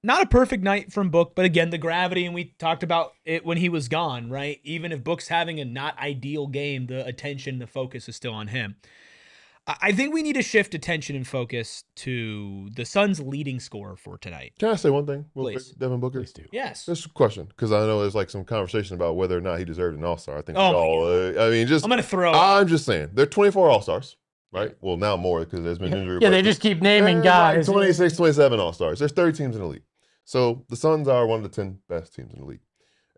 Not a perfect night from Book, but again, the gravity, and we talked about it when he was gone, right? Even if Book's having a not ideal game, the attention, the focus is still on him. I think we need to shift attention and focus to the Suns' leading scorer for tonight. Can I say one thing real Please. quick, Devin Booker? Please do. Yes. Just a question, because I know there's like some conversation about whether or not he deserved an All-Star. I think Oh we my all, I mean, just I'm going to throw I'm just saying, there are 24 All-Stars, right? Well, now more because there's been injury. Yeah, they just keep naming guys. 26, 27 All-Stars. There's 30 teams in the league. So the Suns are one of the 10 best teams in the league.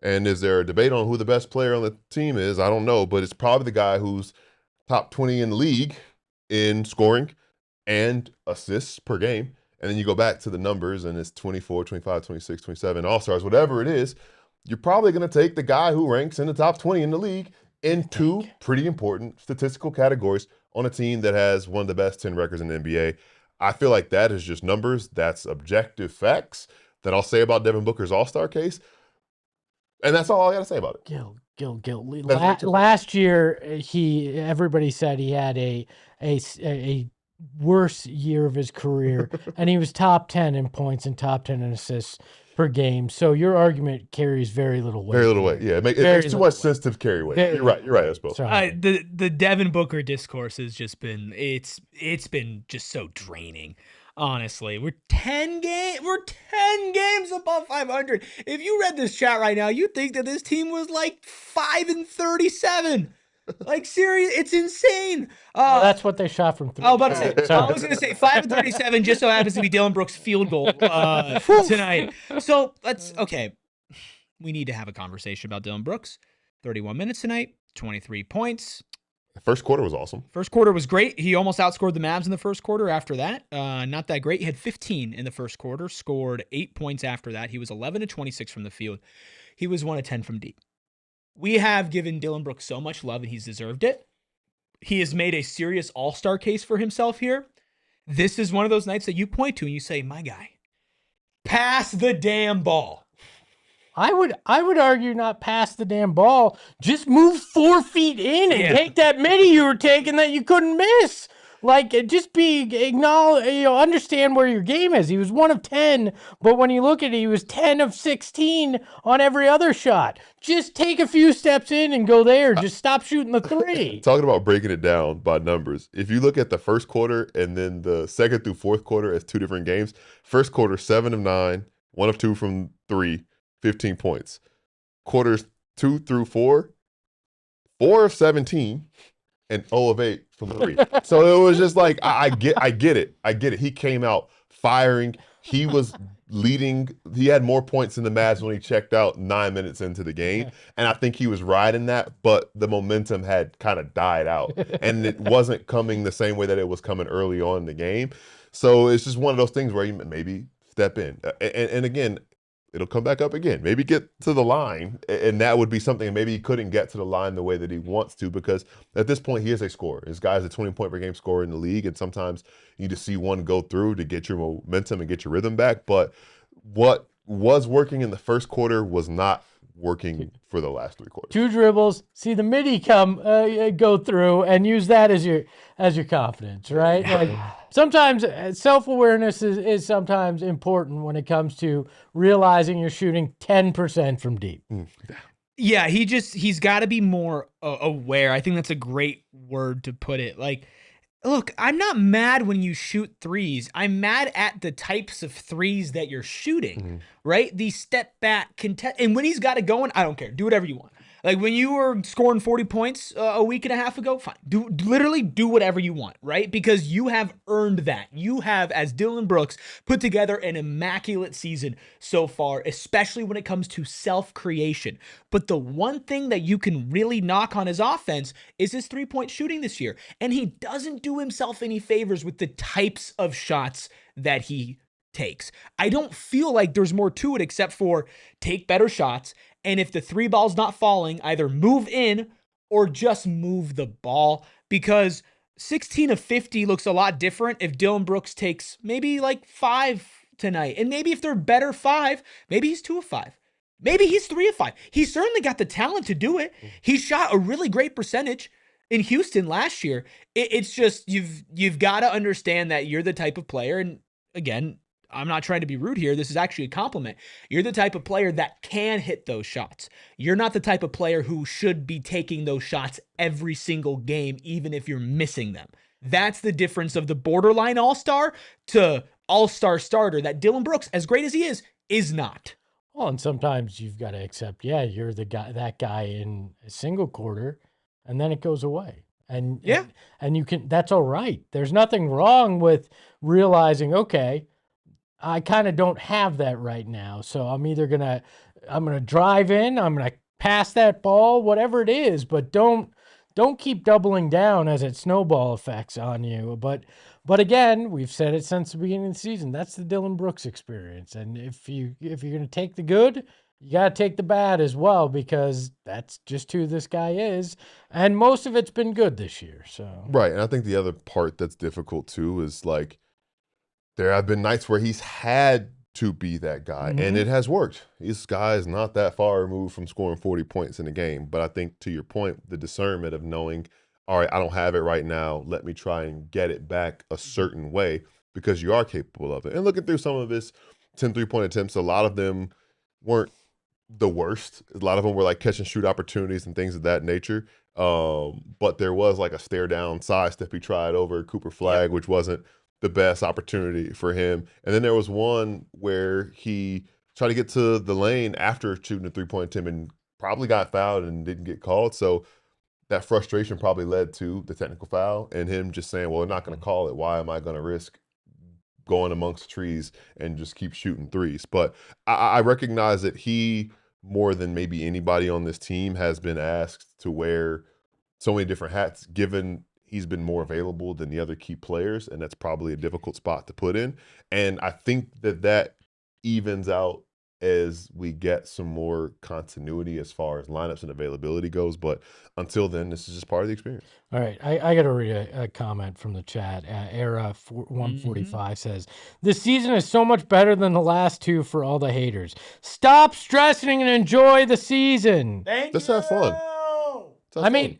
And is there a debate on who the best player on the team is? I don't know, but it's probably the guy who's top 20 in the league in scoring and assists per game. And then you go back to the numbers and it's 24, 25, 26, 27 All-Stars, whatever it is. You're probably going to take the guy who ranks in the top 20 in the league in two pretty important statistical categories on a team that has one of the best 10 records in the NBA. I feel like that is just numbers. That's objective facts that I'll say about Devin Booker's All-Star case. And that's all I got to say about it. Gil. Last year, everybody said he had a worse year of his career, and he was top 10 in points and top 10 in assists per game. So your argument carries very little weight. Very little weight. Yeah, it makes too much sense to carry weight. You're right, I suppose. The Devin Booker discourse has just been it's been just so draining. Honestly, we're 10 games above 500. If you read this chat right now, you'd think that this team was like 5-37. Like, serious, it's insane. That's what they shot from 3. I was going to say 5-37 just so happens to be Dillon Brooks' field goal tonight. So okay. We need to have a conversation about Dillon Brooks. 31 minutes tonight, 23 points. The first quarter was awesome. First quarter was great. He almost outscored the Mavs in the first quarter after that. Not that great. He had 15 in the first quarter, scored 8 points after that. He was 11-26 from the field. He was 1 of 10 from deep. We have given Dillon Brooks so much love, and he's deserved it. He has made a serious all-star case for himself here. This is one of those nights that you point to and you say, my guy, pass the damn ball. I would argue not pass the damn ball. Just move 4 feet in and take that midi you were taking that you couldn't miss. Like, just understand where your game is. He was 1 of 10, but when you look at it, he was 10 of 16 on every other shot. Just take a few steps in and go there. Just stop shooting the 3. Talking about breaking it down by numbers. If you look at the first quarter and then the second through fourth quarter as 2 different games, first quarter 7 of 9, 1 of 2 from 3, 15 points. Quarters 2 through 4, 4 of 17, and 0 of 8 from 3. So it was just like, I get it. He came out firing. He was leading. He had more points than the Mavs when he checked out 9 minutes into the game. And I think he was riding that, but the momentum had kind of died out. And it wasn't coming the same way that it was coming early on in the game. So it's just one of those things where you maybe step in. And again, it'll come back up again. Maybe get to the line, and that would be something. Maybe he couldn't get to the line the way that he wants to, because at this point he is a scorer. This guy's a 20-point per game scorer in the league, and sometimes you need to see one go through to get your momentum and get your rhythm back. But what was working in the first quarter was not working for the last 3 quarters. 2 dribbles, see the midi go through, and use that as your confidence, right? Like, sometimes self-awareness is sometimes important when it comes to realizing you're shooting 10% from deep. Yeah, he's got to be more aware. I think that's a great word to put it. Like, look, I'm not mad when you shoot threes. I'm mad at the types of threes that you're shooting, right? The step back contest. And when he's got it going, I don't care. Do whatever you want. Like, when you were scoring 40 points a week and a half ago, fine. Literally do whatever you want, right? Because you have earned that. You have, as Dillon Brooks, put together an immaculate season so far, especially when it comes to self-creation. But the one thing that you can really knock on his offense is his 3-point shooting this year. And he doesn't do himself any favors with the types of shots that he takes. I don't feel like there's more to it except for take better shots. And if the 3 ball's not falling, either move in or just move the ball, because 16 of 50 looks a lot different if Dillon Brooks takes maybe like 5 tonight. And maybe if they're better 5, maybe he's 2 of 5. Maybe he's 3 of 5. He's certainly got the talent to do it. He shot a really great percentage in Houston last year. It's just you've got to understand that you're the type of player, and again, I'm not trying to be rude here. This is actually a compliment. You're the type of player that can hit those shots. You're not the type of player who should be taking those shots every single game, even if you're missing them. That's the difference of the borderline all-star to all-star starter that Dillon Brooks, as great as he is not. Well, and sometimes you've got to accept, you're that guy in a single quarter, and then it goes away. And you can, that's all right. There's nothing wrong with realizing, okay, I kind of don't have that right now. So I'm either I'm going to drive in, I'm going to pass that ball, whatever it is, but don't keep doubling down as it snowball effects on you. But again, we've said it since the beginning of the season. That's the Dillon Brooks experience. And if you're going to take the good, you got to take the bad as well, because that's just who this guy is. And most of it's been good this year. So right. And I think the other part that's difficult too is like there have been nights where he's had to be that guy, and it has worked. This guy is not that far removed from scoring 40 points in a game. But I think, to your point, the discernment of knowing, all right, I don't have it right now. Let me try and get it back a certain way, because you are capable of it. And looking through some of his 10 3-point attempts, a lot of them weren't the worst. A lot of them were like catch and shoot opportunities and things of that nature. But there was like a stare down side step he tried over Cooper Flagg, which wasn't the best opportunity for him. And then there was one where he tried to get to the lane after shooting a 3-point attempt and probably got fouled and didn't get called. So that frustration probably led to the technical foul and him just saying, well, they're not going to call it. Why am I going to risk going amongst trees and just keep shooting threes? But I recognize that he, more than maybe anybody on this team, has been asked to wear so many different hats, given he's been more available than the other key players, and that's probably a difficult spot to put in. And I think that evens out as we get some more continuity as far as lineups and availability goes. But until then, this is just part of the experience. All right, I got to read a comment from the chat. Era 145 says, "This season is so much better than the last two for all the haters. Stop stressing and enjoy the season." Let's have fun. I mean,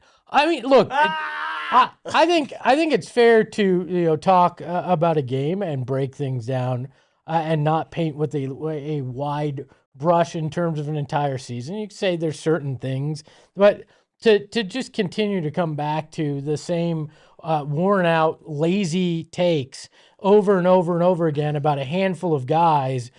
look, I think it's fair to talk about a game and break things down and not paint with a wide brush in terms of an entire season. You can say there's certain things, but to just continue to come back to the same worn out, lazy takes over and over and over again about a handful of guys.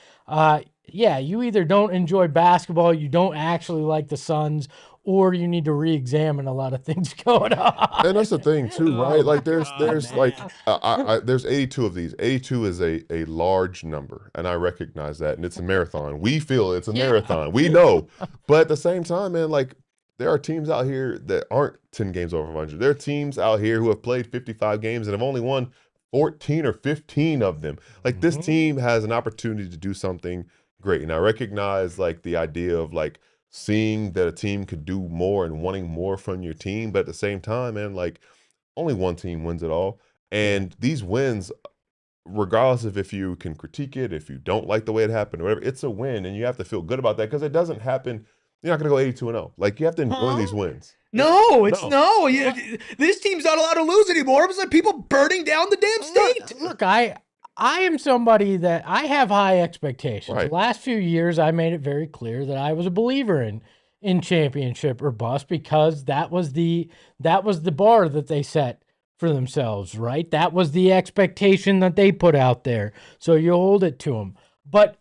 You either don't enjoy basketball, you don't actually like the Suns, or you need to re-examine a lot of things going on. And that's the thing too, right? Like there's 82 of these. 82 is a large number, and I recognize that, and it's a marathon. We feel it's a marathon. We know. But at the same time, man, like there are teams out here that aren't 10 games over 500. There are teams out here who have played 55 games and have only won 14 or 15 of them. Like this team has an opportunity to do something great. And I recognize like the idea of like seeing that a team could do more and wanting more from your team. But at the same time, man, like only one team wins it all. And these wins, regardless of if you can critique it, if you don't like the way it happened or whatever, it's a win. And you have to feel good about that because it doesn't happen. You're not going to go 82-0. Like you have to enjoy these wins. No. This team's not allowed to lose anymore. It was like people burning down the damn state. Look, I am somebody that I have high expectations. Right. The last few years, I made it very clear that I was a believer in championship or bust because that was the bar that they set for themselves, right? That was the expectation that they put out there. So you hold it to them. But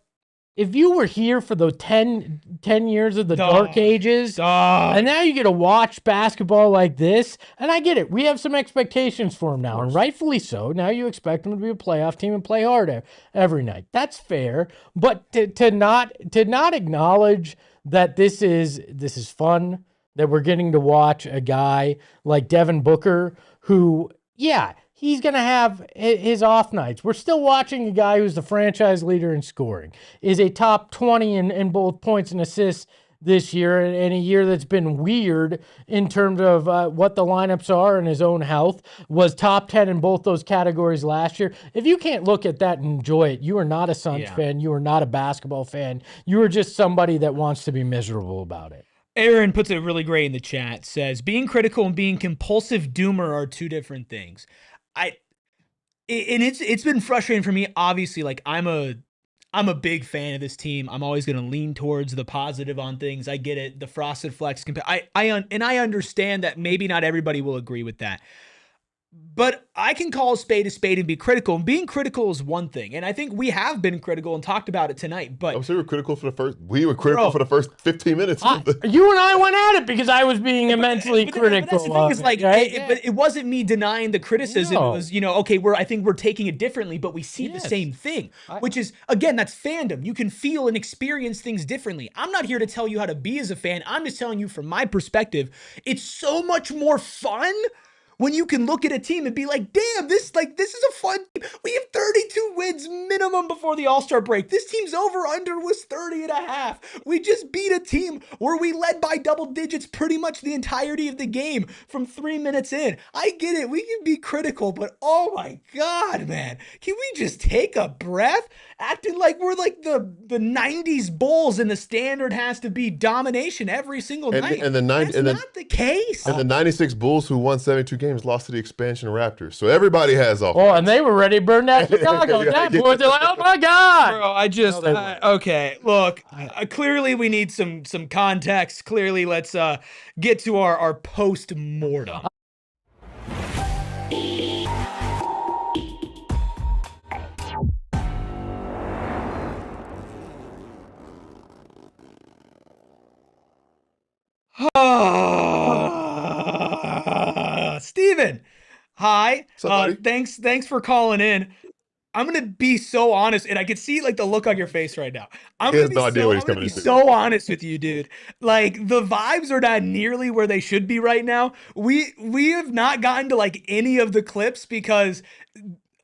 if you were here for the 10 years of the dark ages, and now you get to watch basketball like this, and I get it. We have some expectations for them now, and rightfully so. Now you expect them to be a playoff team and play hard every night. That's fair. But to not acknowledge that this is fun, that we're getting to watch a guy like Devin Booker who, he's going to have his off nights. We're still watching a guy who's the franchise leader in scoring, is a top 20 in both points and assists this year, in a year that's been weird in terms of what the lineups are and his own health, was top 10 in both those categories last year. If you can't look at that and enjoy it, you are not a Suns fan. You are not a basketball fan. You are just somebody that wants to be miserable about it. Aaron puts it really great in the chat, says, being critical and being compulsive doomer are two different things. It's been frustrating for me. Obviously, like I'm a big fan of this team. I'm always going to lean towards the positive on things. I get it. The frosted flex. I understand that maybe not everybody will agree with that. But I can call a spade and be critical. And being critical is one thing. And I think we have been critical and talked about it tonight. But I'm sure we were critical for the first 15 minutes. You and I went at it because I was being immensely critical. But that's the thing is, like, right? but it wasn't me denying the criticism. No. It was, okay, I think we're taking it differently, but we see the same thing, which is, again, that's fandom. You can feel and experience things differently. I'm not here to tell you how to be as a fan. I'm just telling you from my perspective, it's so much more fun when you can look at a team and be like, damn, this is a fun team. We have 32 wins minimum before the All-Star break. This team's over-under was 30.5. We just beat a team where we led by double digits pretty much the entirety of the game from 3 minutes in. I get it. We can be critical, but oh my God, man. Can we just take a breath? Acting like we're like the 90s Bulls and the standard has to be domination every single night. That's not the case. And the 96 Bulls who won 72 games lost to the expansion Raptors. So everybody has offense. Oh, and they were ready to burn that Chicago. At that point, they're like, oh my God. Bro, okay, look, clearly we need some context. Clearly, let's get to our post-mortem. Steven, hi. Thanks for calling in. I'm gonna be so honest, and I can see like the look on your face right now. I'm gonna be so honest with you, dude. Like, the vibes are not nearly where they should be right now. We have not gotten to like any of the clips because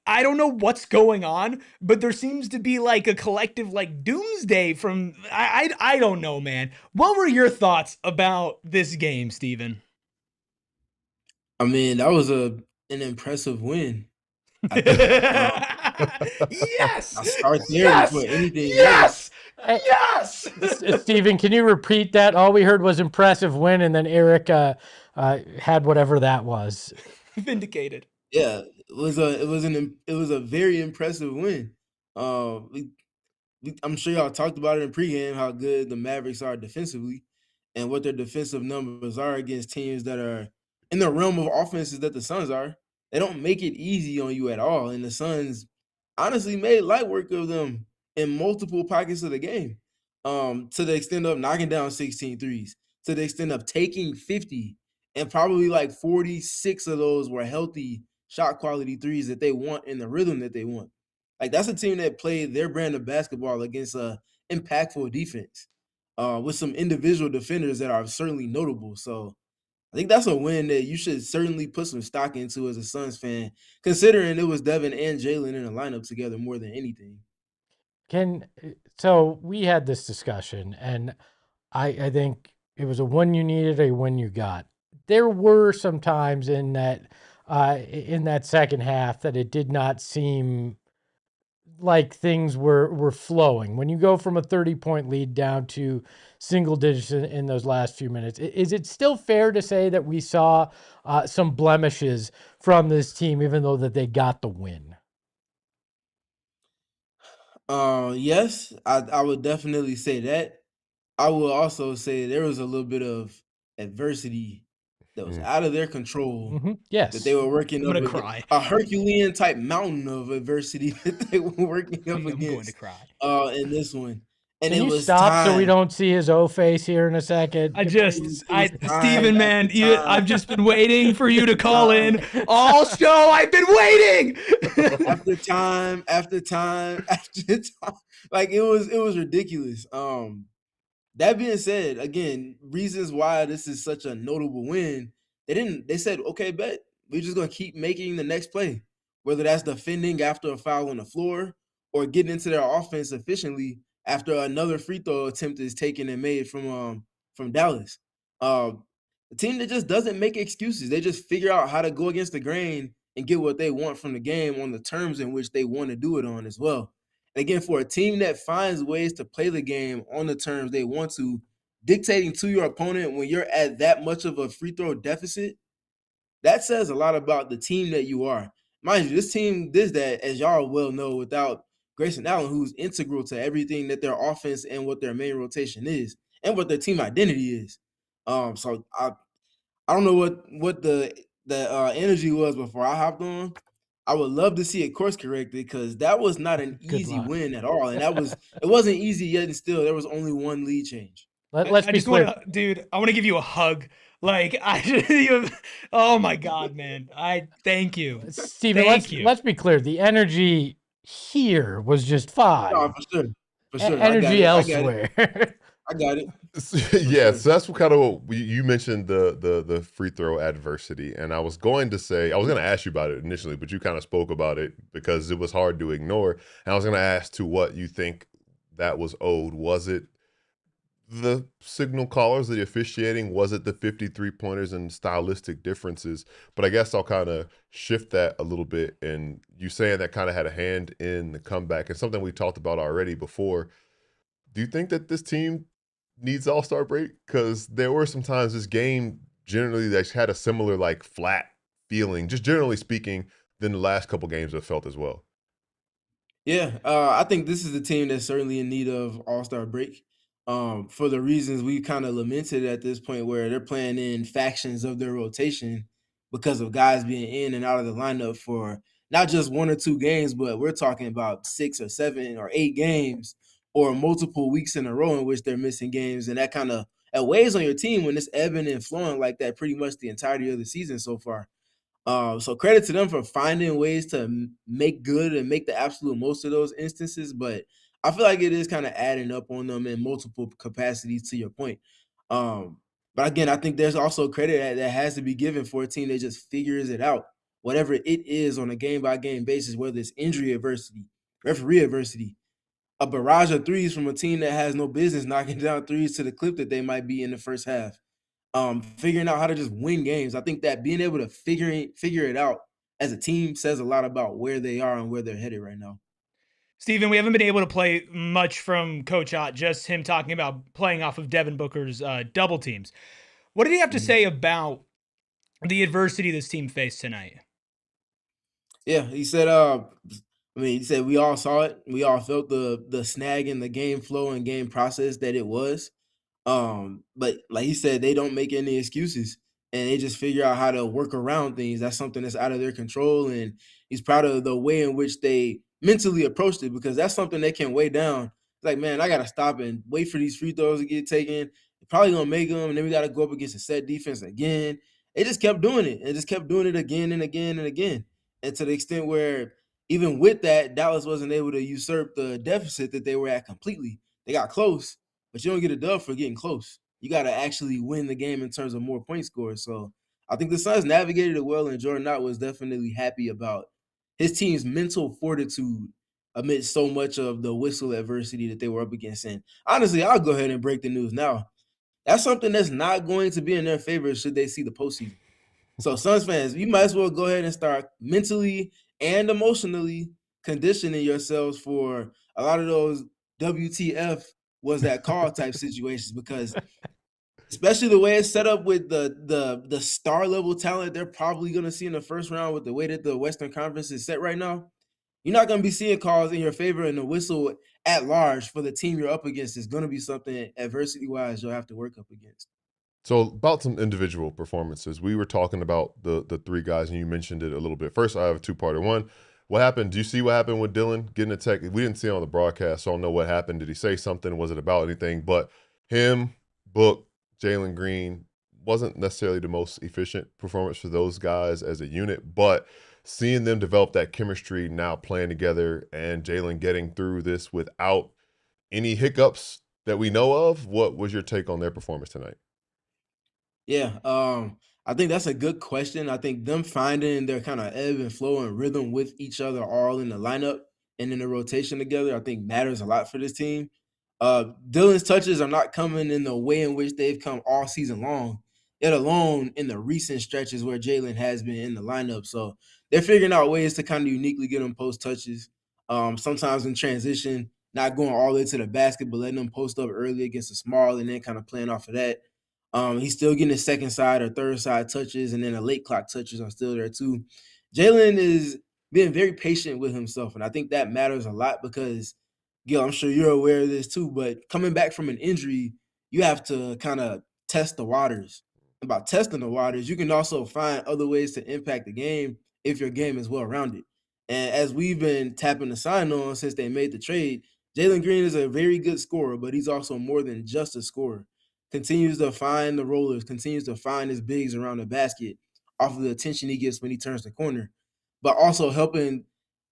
I don't know what's going on, but there seems to be like a collective like doomsday from I don't know, man. What were your thoughts about this game, Steven? I mean, that was an impressive win. Yes. I'll start there before anything else. Yes. Steven, can you repeat that? All we heard was impressive win, and then Eric had whatever that was. Vindicated. Yeah, it was a very impressive win. I'm sure y'all talked about it in pregame how good the Mavericks are defensively and what their defensive numbers are against teams that are in the realm of offenses that the Suns are. They don't make it easy on you at all, and the Suns honestly made light work of them in multiple pockets of the game, to the extent of knocking down 16 threes, to the extent of taking 50, and probably like 46 of those were healthy shot quality threes that they want in the rhythm that they want. Like, that's a team that played their brand of basketball against a impactful defense, with some individual defenders that are certainly notable. So I think that's a win that you should certainly put some stock into as a Suns fan, considering it was Devin and Jalen in a lineup together more than anything. So we had this discussion, and I think it was a win you needed, a win you got. There were some times in that second half that it did not seem like things were flowing. When you go from a 30-point lead down to single digits in those last few minutes, is it still fair to say that we saw some blemishes from this team, even though that they got the win? Yes, I would definitely say that. I will also say there was a little bit of adversity that was out of their control. Yes. That they were working up against. A Herculean type mountain of adversity that they were working up against. I'm going to cry. In this one. And Can it you was stop time. so we don't see his O face here in a second? Steven, man, I've just been waiting for you to call in all show. I've been waiting. after time. Like, it was ridiculous. That being said, again, reasons why this is such a notable win, they said, okay, bet, we're just going to keep making the next play, whether that's defending after a foul on the floor or getting into their offense efficiently after another free throw attempt is taken and made from Dallas. A team that just doesn't make excuses. They just figure out how to go against the grain and get what they want from the game on the terms in which they want to do it on as well. And again, for a team that finds ways to play the game on the terms they want to, dictating to your opponent when you're at that much of a free throw deficit, that says a lot about the team that you are. Mind you, this team does that, as y'all well know, without Grayson Allen, who's integral to everything that their offense and what their main rotation is and what their team identity is. So I don't know what the energy was before I hopped on, I would love to see it course corrected because that was not an Good easy luck. win at all, and it wasn't easy yet, and still there was only one lead change. Let's I be just clear. want to, dude. I want to give you a hug. Like oh my god, man. I thank you, Steven, thank you. let's be clear. The energy here was just fine. No, for sure. Energy elsewhere. I got it. Yeah, sure. so that's what kind of what you mentioned the free throw adversity, and I was going to ask you about it initially, but you kind of spoke about it because it was hard to ignore. And I was going to ask to what you think that was owed. Was it the signal callers, the officiating? Was it the 53 pointers and stylistic differences? But I guess I'll kind of shift that a little bit, and you saying that kind of had a hand in the comeback and something we talked about already before. Do you think that this team needs All-Star break? Because there were some times this game generally that had a similar like flat feeling, just generally speaking, than the last couple games have felt as well. Yeah, I think this is a team that's certainly in need of All-Star break. For the reasons we kind of lamented at this point, where they're playing in factions of their rotation because of guys being in and out of the lineup for not just 1 or 2 games, but we're talking about 6 or 7 or 8 games or multiple weeks in a row in which they're missing games, and that kind of it weighs on your team when it's ebbing and flowing like that pretty much the entirety of the season so far. So credit to them for finding ways to make good and make the absolute most of those instances. But I feel like it is kind of adding up on them in multiple capacities. To your point, but again, I think there's also credit that has to be given for a team that just figures it out, whatever it is on a game by game basis, whether it's injury adversity, referee adversity, a barrage of threes from a team that has no business knocking down threes to the clip that they might be in the first half. Figuring out how to just win games. I think that being able to figure it out as a team says a lot about where they are and where they're headed right now. Steven, we haven't been able to play much from Coach Ott, just him talking about playing off of Devin Booker's double teams. What did he have to say about the adversity this team faced tonight? Yeah, he said, he said we all saw it. We all felt the snag in the game flow and game process that it was. But like he said, they don't make any excuses and they just figure out how to work around things. That's something that's out of their control. And he's proud of the way in which they mentally approached it because that's something they can weigh down. It's like, man, I got to stop and wait for these free throws to get taken. They're probably going to make them. And then we got to go up against a set defense again. They just kept doing it and just kept doing it again and again and again. And to the extent where even with that, Dallas wasn't able to usurp the deficit that they were at completely. They got close, but you don't get a dub for getting close. You got to actually win the game in terms of more point scores. So I think the Suns navigated it well, and Jordan Knott was definitely happy about his team's mental fortitude amidst so much of the whistle adversity that they were up against. And honestly, I'll go ahead and break the news now. That's something that's not going to be in their favor should they see the postseason. So Suns fans, you might as well go ahead and start mentally and emotionally conditioning yourselves for a lot of those WTF was that call type situations, because especially the way it's set up with the star level talent they're probably going to see in the first round with the way that the Western Conference is set right now, you're not going to be seeing calls in your favor, and the whistle at large for the team you're up against is going to be something adversity wise you'll have to work up against. So about some individual performances, we were talking about the three guys, and you mentioned it a little bit. First, I have a two-parter. One, what happened? Do you see what happened with Dillon getting a tech? We didn't see it on the broadcast, so I don't know what happened. Did he say something? Was it about anything? But him, Book, Jalen Green wasn't necessarily the most efficient performance for those guys as a unit, but seeing them develop that chemistry now playing together and Jalen getting through this without any hiccups that we know of, what was your take on their performance tonight? Yeah, I think that's a good question. I think them finding their kind of ebb and flow and rhythm with each other all in the lineup and in the rotation together, I think matters a lot for this team. Dillon's touches are not coming in the way in which they've come all season long, yet alone in the recent stretches where Jalen has been in the lineup. So they're figuring out ways to kind of uniquely get him post touches. Sometimes in transition, not going all the way to the basket, but letting them post up early against the small and then kind of playing off of that. He's still getting his second side or third side touches, and then the late clock touches are still there too. Jalen is being very patient with himself, and I think that matters a lot because, Gil, I'm sure you're aware of this too, but coming back from an injury, you have to kind of test the waters. about testing the waters, you can also find other ways to impact the game if your game is well rounded. And as we've been tapping the sign on since they made the trade, Jalen Green is a very good scorer, but he's also more than just a scorer. Continues to find the rollers, continues to find his bigs around the basket off of the attention he gets when he turns the corner, but also helping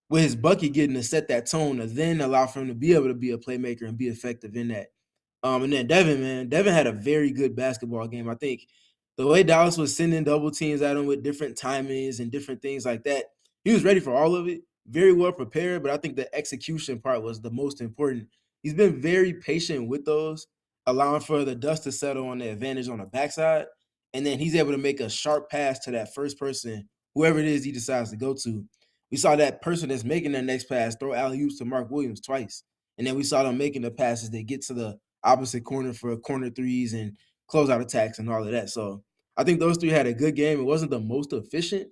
with his bucket getting to set that tone to then allow for him to be able to be a playmaker and be effective in that. And then Devin, man, Devin had a very good basketball game. I think the way Dallas was sending double teams at him with different timings and different things like that, he was ready for all of it, very well prepared. But I think the execution part was the most important. He's been very patient with those, allowing for the dust to settle on the advantage on the backside. And then he's able to make a sharp pass to that first person, whoever it is he decides to go to. We saw that person that's making that next pass throw alley-oops to Mark Williams twice. And then we saw them making the passes that get to the opposite corner for corner threes and closeout attacks and all of that. So I think those three had a good game. It wasn't the most efficient,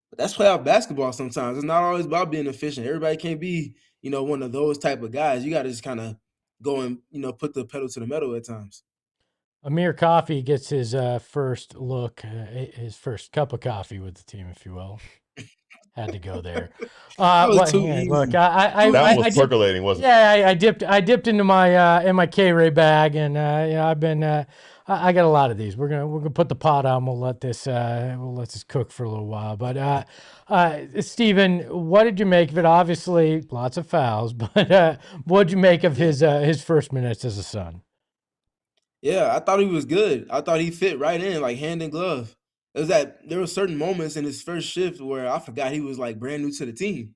but that's playoff basketball sometimes. It's not always about being efficient. Everybody can't be, one of those type of guys. You got to just kind of go and, put the pedal to the metal at times. Amir Coffee gets his first look, his first cup of coffee with the team, if you will. Had to go there. That was too yeah, easy. look, that was percolating, wasn't it? Yeah, I dipped into my K-Ray bag, and I've been I got a lot of these. We're gonna put the pot on. We'll let this cook for a little while. But Steven, what did you make of it? Obviously, lots of fouls, but what did you make of his first minutes as a Sun? Yeah, I thought he was good. I thought he fit right in, like hand in glove. It was that there were certain moments in his first shift where I forgot he was like brand new to the team.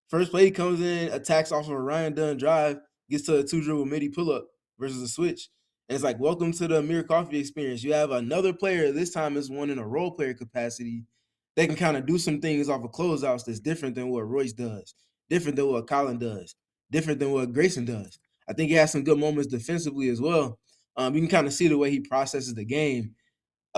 First play, he comes in, attacks off of a Ryan Dunn drive, gets to a 2-dribble midi pull-up versus a switch. And it's like, welcome to the Amir Coffee experience. You have another player, this time is one in a role player capacity, that can kind of do some things off of closeouts that's different than what Royce does, different than what Colin does, different than what Grayson does. I think he has some good moments defensively as well. You can kind of see the way he processes the game,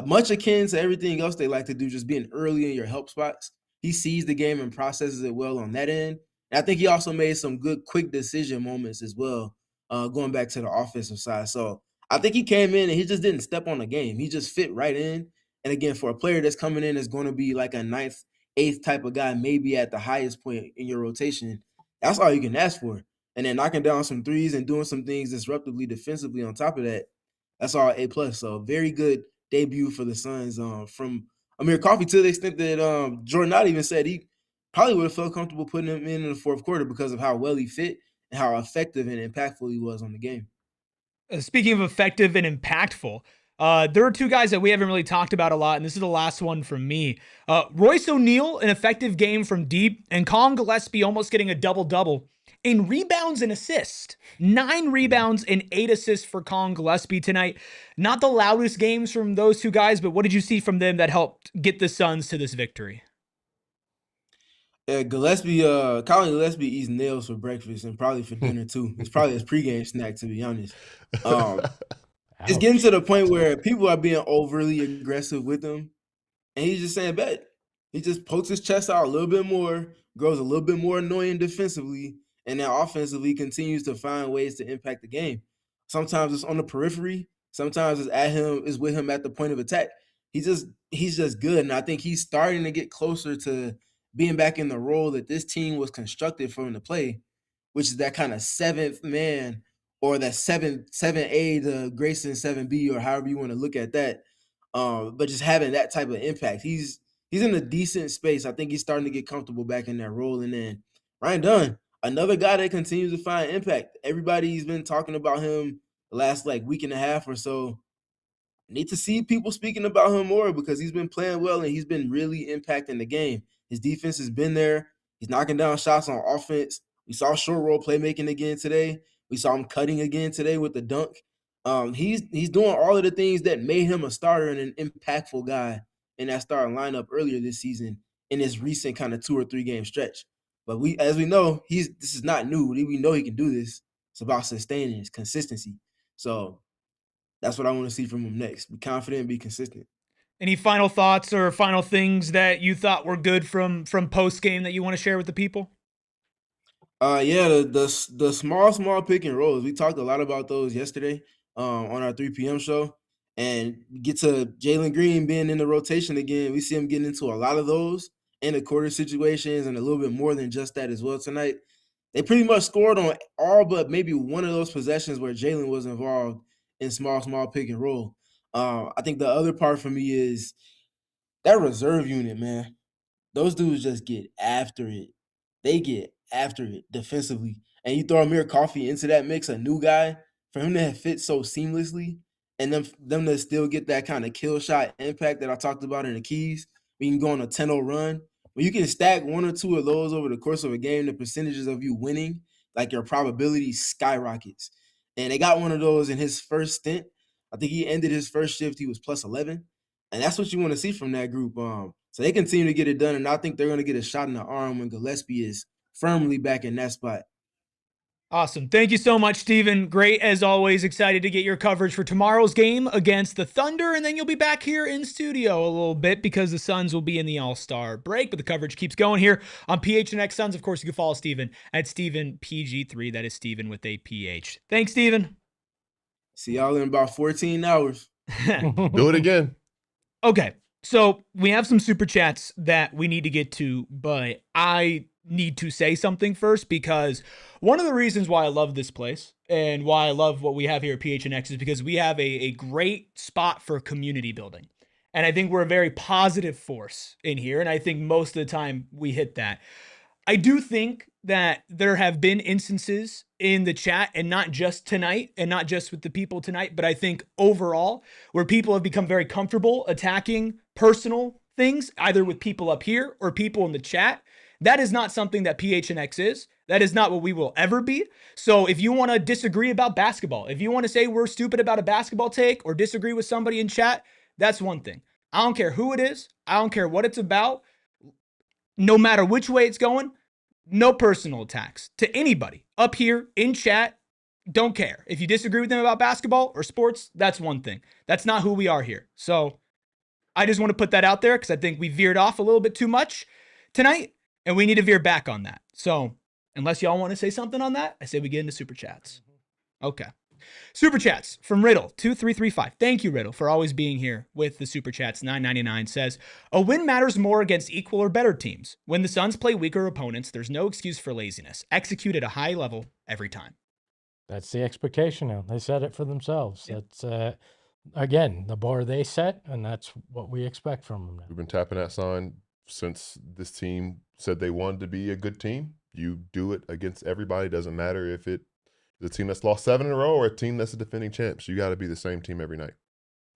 much akin to everything else they like to do, just being early in your help spots. He sees the game and processes it well on that end. And I think he also made some good quick decision moments as well, going back to the offensive side. So I think he came in and he just didn't step on the game. He just fit right in. And again, for a player that's coming in that's going to be like a 9th, 8th type of guy, maybe at the highest point in your rotation, that's all you can ask for. And then knocking down some threes and doing some things disruptively defensively on top of that, that's all A+. So very good debut for the Suns from Amir Coffee, to the extent that Jordan Knott even said he probably would have felt comfortable putting him in the fourth quarter because of how well he fit and how effective and impactful he was on the game. Speaking of effective and impactful, there are two guys that we haven't really talked about a lot, and this is the last one from me. Royce O'Neal, an effective game from deep, and Colin Gillespie almost getting a double-double in rebounds and assists. 9 rebounds and 8 assists for Colin Gillespie tonight. Not the loudest games from those two guys, but what did you see from them that helped get the Suns to this victory? Colin Gillespie eats nails for breakfast and probably for dinner too. It's probably his pregame snack, to be honest. It's getting to the point where people are being overly aggressive with him, and he's just saying, bet. He just pokes his chest out a little bit more, grows a little bit more annoying defensively, and then offensively continues to find ways to impact the game. Sometimes it's on the periphery. Sometimes it's with him at the point of attack. He's just good, and I think he's starting to get closer to being back in the role that this team was constructed for him to play, which is that kind of 7th man, or that 7A to Grayson 7B, or however you want to look at that. But just having that type of impact, he's in a decent space. I think he's starting to get comfortable back in that role. And then Ryan Dunn, another guy that continues to find impact. Everybody's been talking about him the last week and a half or so. Need to see people speaking about him more because he's been playing well and he's been really impacting the game. His defense has been there. He's knocking down shots on offense. We saw short roll playmaking again today. We saw him cutting again today with the dunk. He's doing all of the things that made him a starter and an impactful guy in that starting lineup earlier this season in his recent kind of 2 or 3 game stretch. But as we know, this is not new. We know he can do this. It's about sustaining his consistency. So that's what I want to see from him next. Be confident, be consistent. Any final thoughts or final things that you thought were good from post game that you want to share with the people? The small pick and rolls. We talked a lot about those yesterday on our 3 p.m. show. And get to Jalen Green being in the rotation again. We see him getting into a lot of those in the quarter situations and a little bit more than just that as well tonight. They pretty much scored on all but maybe one of those possessions where Jalen was involved in small pick and roll. I think the other part for me is that reserve unit, man. Those dudes just get after it. They get after it defensively. And you throw Amir Coffey into that mix, a new guy, for him to have fit so seamlessly and them to still get that kind of kill shot impact that I talked about in the keys. We can go on a 10-0 run. When you can stack one or two of those over the course of a game, the percentages of you winning, like your probability skyrockets. And they got one of those in his first stint. I think he ended his first shift, he was plus 11. And that's what you want to see from that group. So they continue to get it done, and I think they're going to get a shot in the arm when Gillespie is firmly back in that spot. Awesome. Thank you so much, Steven. Great as always. Excited to get your coverage for tomorrow's game against the Thunder, and then you'll be back here in studio a little bit because the Suns will be in the All-Star break, but the coverage keeps going here on PHNX Suns. Of course, you can follow Steven at StevenPG3. That is Steven with a PH. Thanks, Steven. See y'all in about 14 hours. Do it again. Okay, so we have some super chats that we need to get to, but I need to say something first because one of the reasons why I love this place and why I love what we have here at PHNX is because we have a great spot for community building. And I think we're a very positive force in here. And I think most of the time we hit that. I do think that there have been instances in the chat, and not just tonight and not just with the people tonight, but I think overall where people have become very comfortable attacking personal things, either with people up here or people in the chat. That is not something that PHNX is. That is not what we will ever be. So if you want to disagree about basketball, if you want to say we're stupid about a basketball take or disagree with somebody in chat, that's one thing. I don't care who it is. I don't care what it's about. No matter which way it's going, no personal attacks to anybody up here in chat. Don't care. If you disagree with them about basketball or sports, that's one thing. That's not who we are here. So I just want to put that out there because I think we veered off a little bit too much tonight. And we need to veer back on that. So unless y'all want to say something on that, I say we get into super chats. Okay. Super chats from Riddle 2335. Thank you, Riddle, for always being here with the super chats. 999 says, a win matters more against equal or better teams. When the Suns play weaker opponents, there's no excuse for laziness. Execute at a high level every time. That's the expectation now. They set it for themselves. Yep. That's, again, the bar they set, and that's what we expect from them now. We've been tapping that sign since this team said they wanted to be a good team. You do it against everybody. It doesn't matter if it's a team that's lost 7 in a row or a team that's a defending champs. You got to be the same team every night.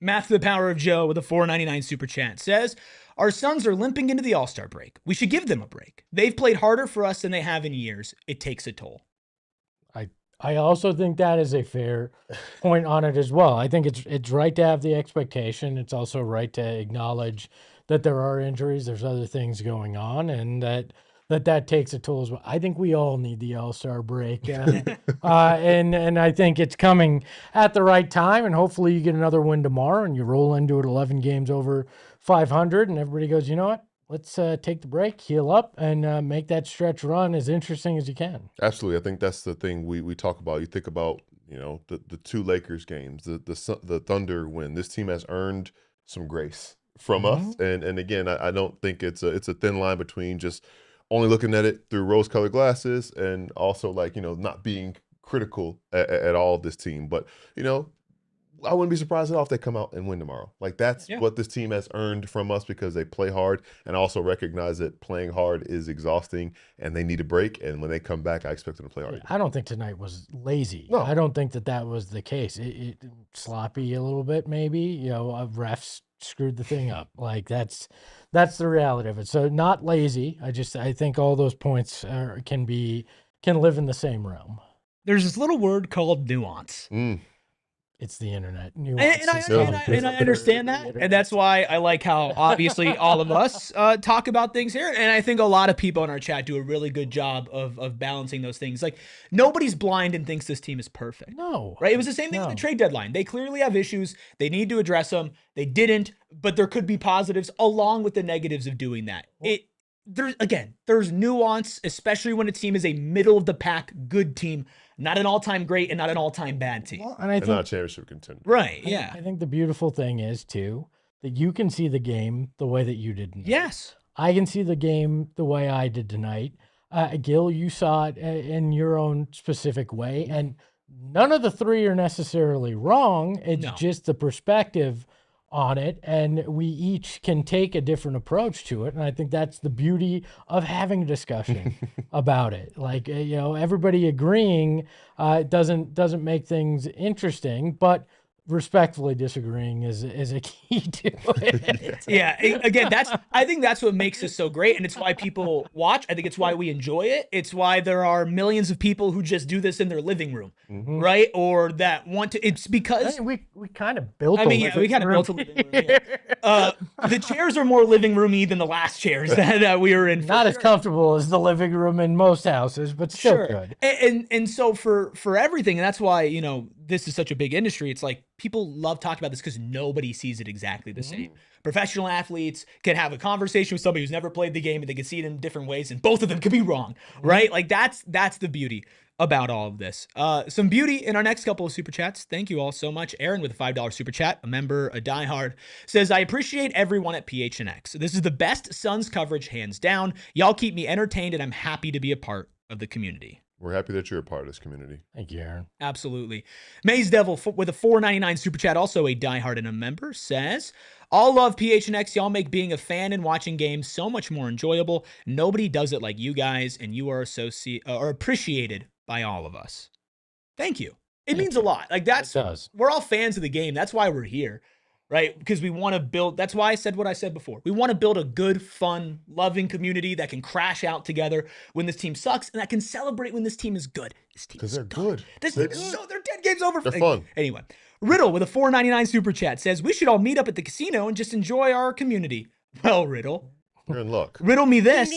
Math to the power of Joe with a $4.99 super chat says, our Suns are limping into the All-Star break. We should give them a break. They've played harder for us than they have in years. It takes a toll. I also think that is a fair point on it as well. I think it's right to have the expectation. It's also right to acknowledge that there are injuries, there's other things going on, and that takes a toll as well. I think we all need the All-Star break. And I think it's coming at the right time, and hopefully you get another win tomorrow and you roll into it 11 games over 500 and everybody goes, you know what? Let's take the break, heal up, and make that stretch run as interesting as you can. Absolutely. I think that's the thing we talk about. You think about, the 2 Lakers games, the Thunder win. This team has earned some grace from us. And again, I don't think it's a thin line between just only looking at it through rose-colored glasses and also not being critical at all of this team. But, I wouldn't be surprised at all if they come out and win tomorrow. That's what this team has earned from us because they play hard and also recognize that playing hard is exhausting and they need a break. And when they come back, I expect them to play hard. I don't think tonight was lazy. No. I don't think that was the case. It sloppy a little bit, maybe. Refs screwed the thing up. That's the reality of it. So not lazy. I think all those points can live in the same realm. There's this little word called nuance. It's the internet. And I understand that. And that's why I like how obviously all of us talk about things here. And I think a lot of people in our chat do a really good job of balancing those things. Nobody's blind and thinks this team is perfect. No. Right? It was the same thing with the trade deadline. They clearly have issues. They need to address them. They didn't, but there could be positives along with the negatives of doing that. There's nuance, especially when a team is a middle of the pack good team. not an all-time great and not an all-time bad team. Well, and I And think not a championship contender. Right, yeah. I think the beautiful thing is too that you can see the game the way that you did tonight. Yes. I can see the game the way I did tonight. Gil, you saw it in your own specific way, and none of the three are necessarily wrong. It's just the perspective on it, and we each can take a different approach to it. And I think that's the beauty of having a discussion about it. Like, everybody agreeing doesn't make things interesting, but respectfully disagreeing is a key to it. Yeah, again, I think that's what makes this so great, and it's why people watch. I think it's why we enjoy it. It's why there are millions of people who just do this in their living room, right? Or that want to. It's because we kind of built. we kind of built a living room. Yeah. The chairs are more living roomy than the last chairs that we were in. Not as comfortable as the living room in most houses, but still good. And so for everything, and that's why this is such a big industry. It's like people love talking about this because nobody sees it exactly the same. Professional athletes can have a conversation with somebody who's never played the game and they can see it in different ways, and both of them could be wrong, right? Like that's the beauty about all of this. Some beauty in our next couple of super chats. Thank you all so much. Aaron with a $5 super chat, a member, a diehard, says, I appreciate everyone at PHNX. This is the best Suns coverage, hands down. Y'all keep me entertained, and I'm happy to be a part of the community. We're happy that you're a part of this community. Thank you, Aaron. Absolutely. Maze Devil with a $4.99 super chat, also a diehard and a member, says, all love PHNX. Y'all make being a fan and watching games so much more enjoyable. Nobody does it like you guys, and you are appreciated by all of us. Thank you. It means a lot. Like we're all fans of the game. That's why we're here, right? Because we want to build. That's why I said what I said before. We want to build a good, fun, loving community that can crash out together when this team sucks, and that can celebrate when this team is good. Because they're good. They're 10 games over. They're fun. Anyway, Riddle with a $4.99 super chat says, we should all meet up at the casino and just enjoy our community. Well, Riddle. You're in luck. Riddle me this.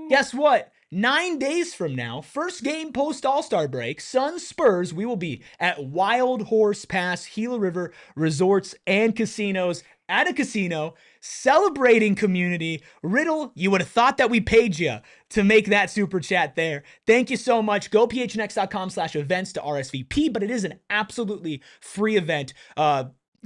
Guess what? 9 days from now, first game post All-Star break, Suns Spurs, we will be at Wild Horse Pass, Gila River Resorts and Casinos at a casino, celebrating community. Riddle, you would have thought that we paid you to make that super chat there. Thank you so much. Go phnx.com/events to RSVP, but it is an absolutely free event.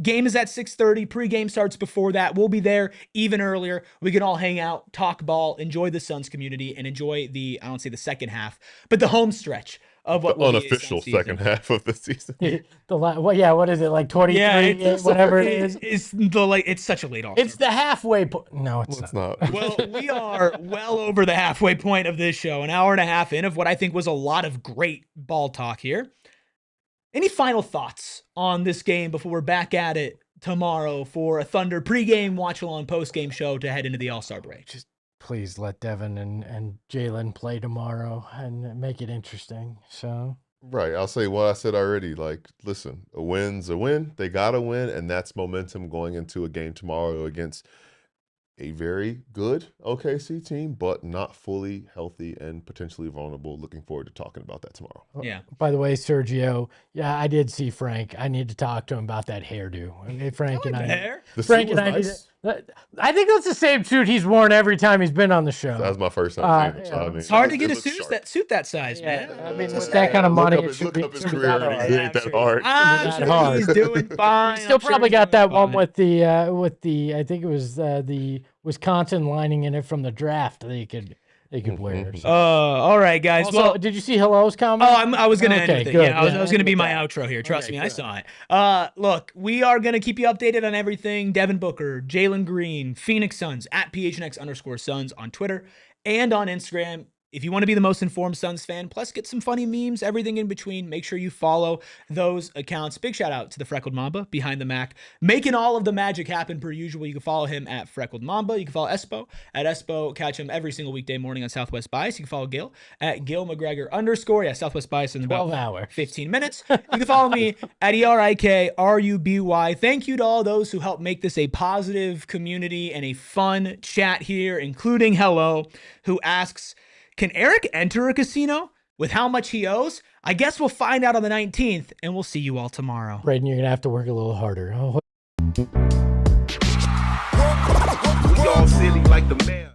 Game is at 6:30. Pre-game starts before that. We'll be there even earlier. We can all hang out, talk ball, enjoy the Suns community, and enjoy I don't say the second half, but the home stretch of what the unofficial second half of the season. What is it, like 23? Yeah, whatever it is. It's such a late All-Star. It's the halfway point. No, it's not. Well, we are well over the halfway point of this show, an hour and a half in of what I think was a lot of great ball talk here. Any final thoughts on this game before we're back at it tomorrow for a Thunder pregame, watch-along, postgame show to head into the All-Star break? Just please let Devin and Jalen play tomorrow and make it interesting. So Right. I'll say what I said already. Like, listen, a win's a win. They got to win, and that's momentum going into a game tomorrow against a very good OKC team, but not fully healthy and potentially vulnerable. Looking forward to talking about that tomorrow. Yeah. By the way, Sergio, yeah, I did see Frank. I need to talk to him about that hairdo. Frank and I. Hair? Frank and I. Nice. I think that's the same suit he's worn every time he's been on the show. That was my first time seeing him. So, it's hard to get a suit that size, man. I mean, with that kind of money, look up his career. It ain't that hard. He's doing fine. Still probably got that one with the I think it was the Wisconsin lining in it from the draft that they could wear. So. All right, guys. Also, well, did you see Hello's comment? Oh, I was going to end with it. Good. Yeah, I was going to be my outro here. Trust me, I saw it. Look, we are going to keep you updated on everything. Devin Booker, Jalen Green, Phoenix Suns, at PHNX_Suns on Twitter and on Instagram. If you want to be the most informed Suns fan, plus get some funny memes, everything in between, make sure you follow those accounts. Big shout out to the Freckled Mamba behind the Mac, making all of the magic happen per usual. You can follow him at Freckled Mamba. You can follow Espo at Espo. Catch him every single weekday morning on Southwest Bias. You can follow Gil at Gil McGregor_. Yeah, Southwest Bias in about 12 hours. 15 minutes. You can follow me at ERIKRUBY. Thank you to all those who helped make this a positive community and a fun chat here, including Hello, who asks, can Eric enter a casino with how much he owes? I guess we'll find out on the 19th, and we'll see you all tomorrow. Braden, you're going to have to work a little harder. We all silly like the man.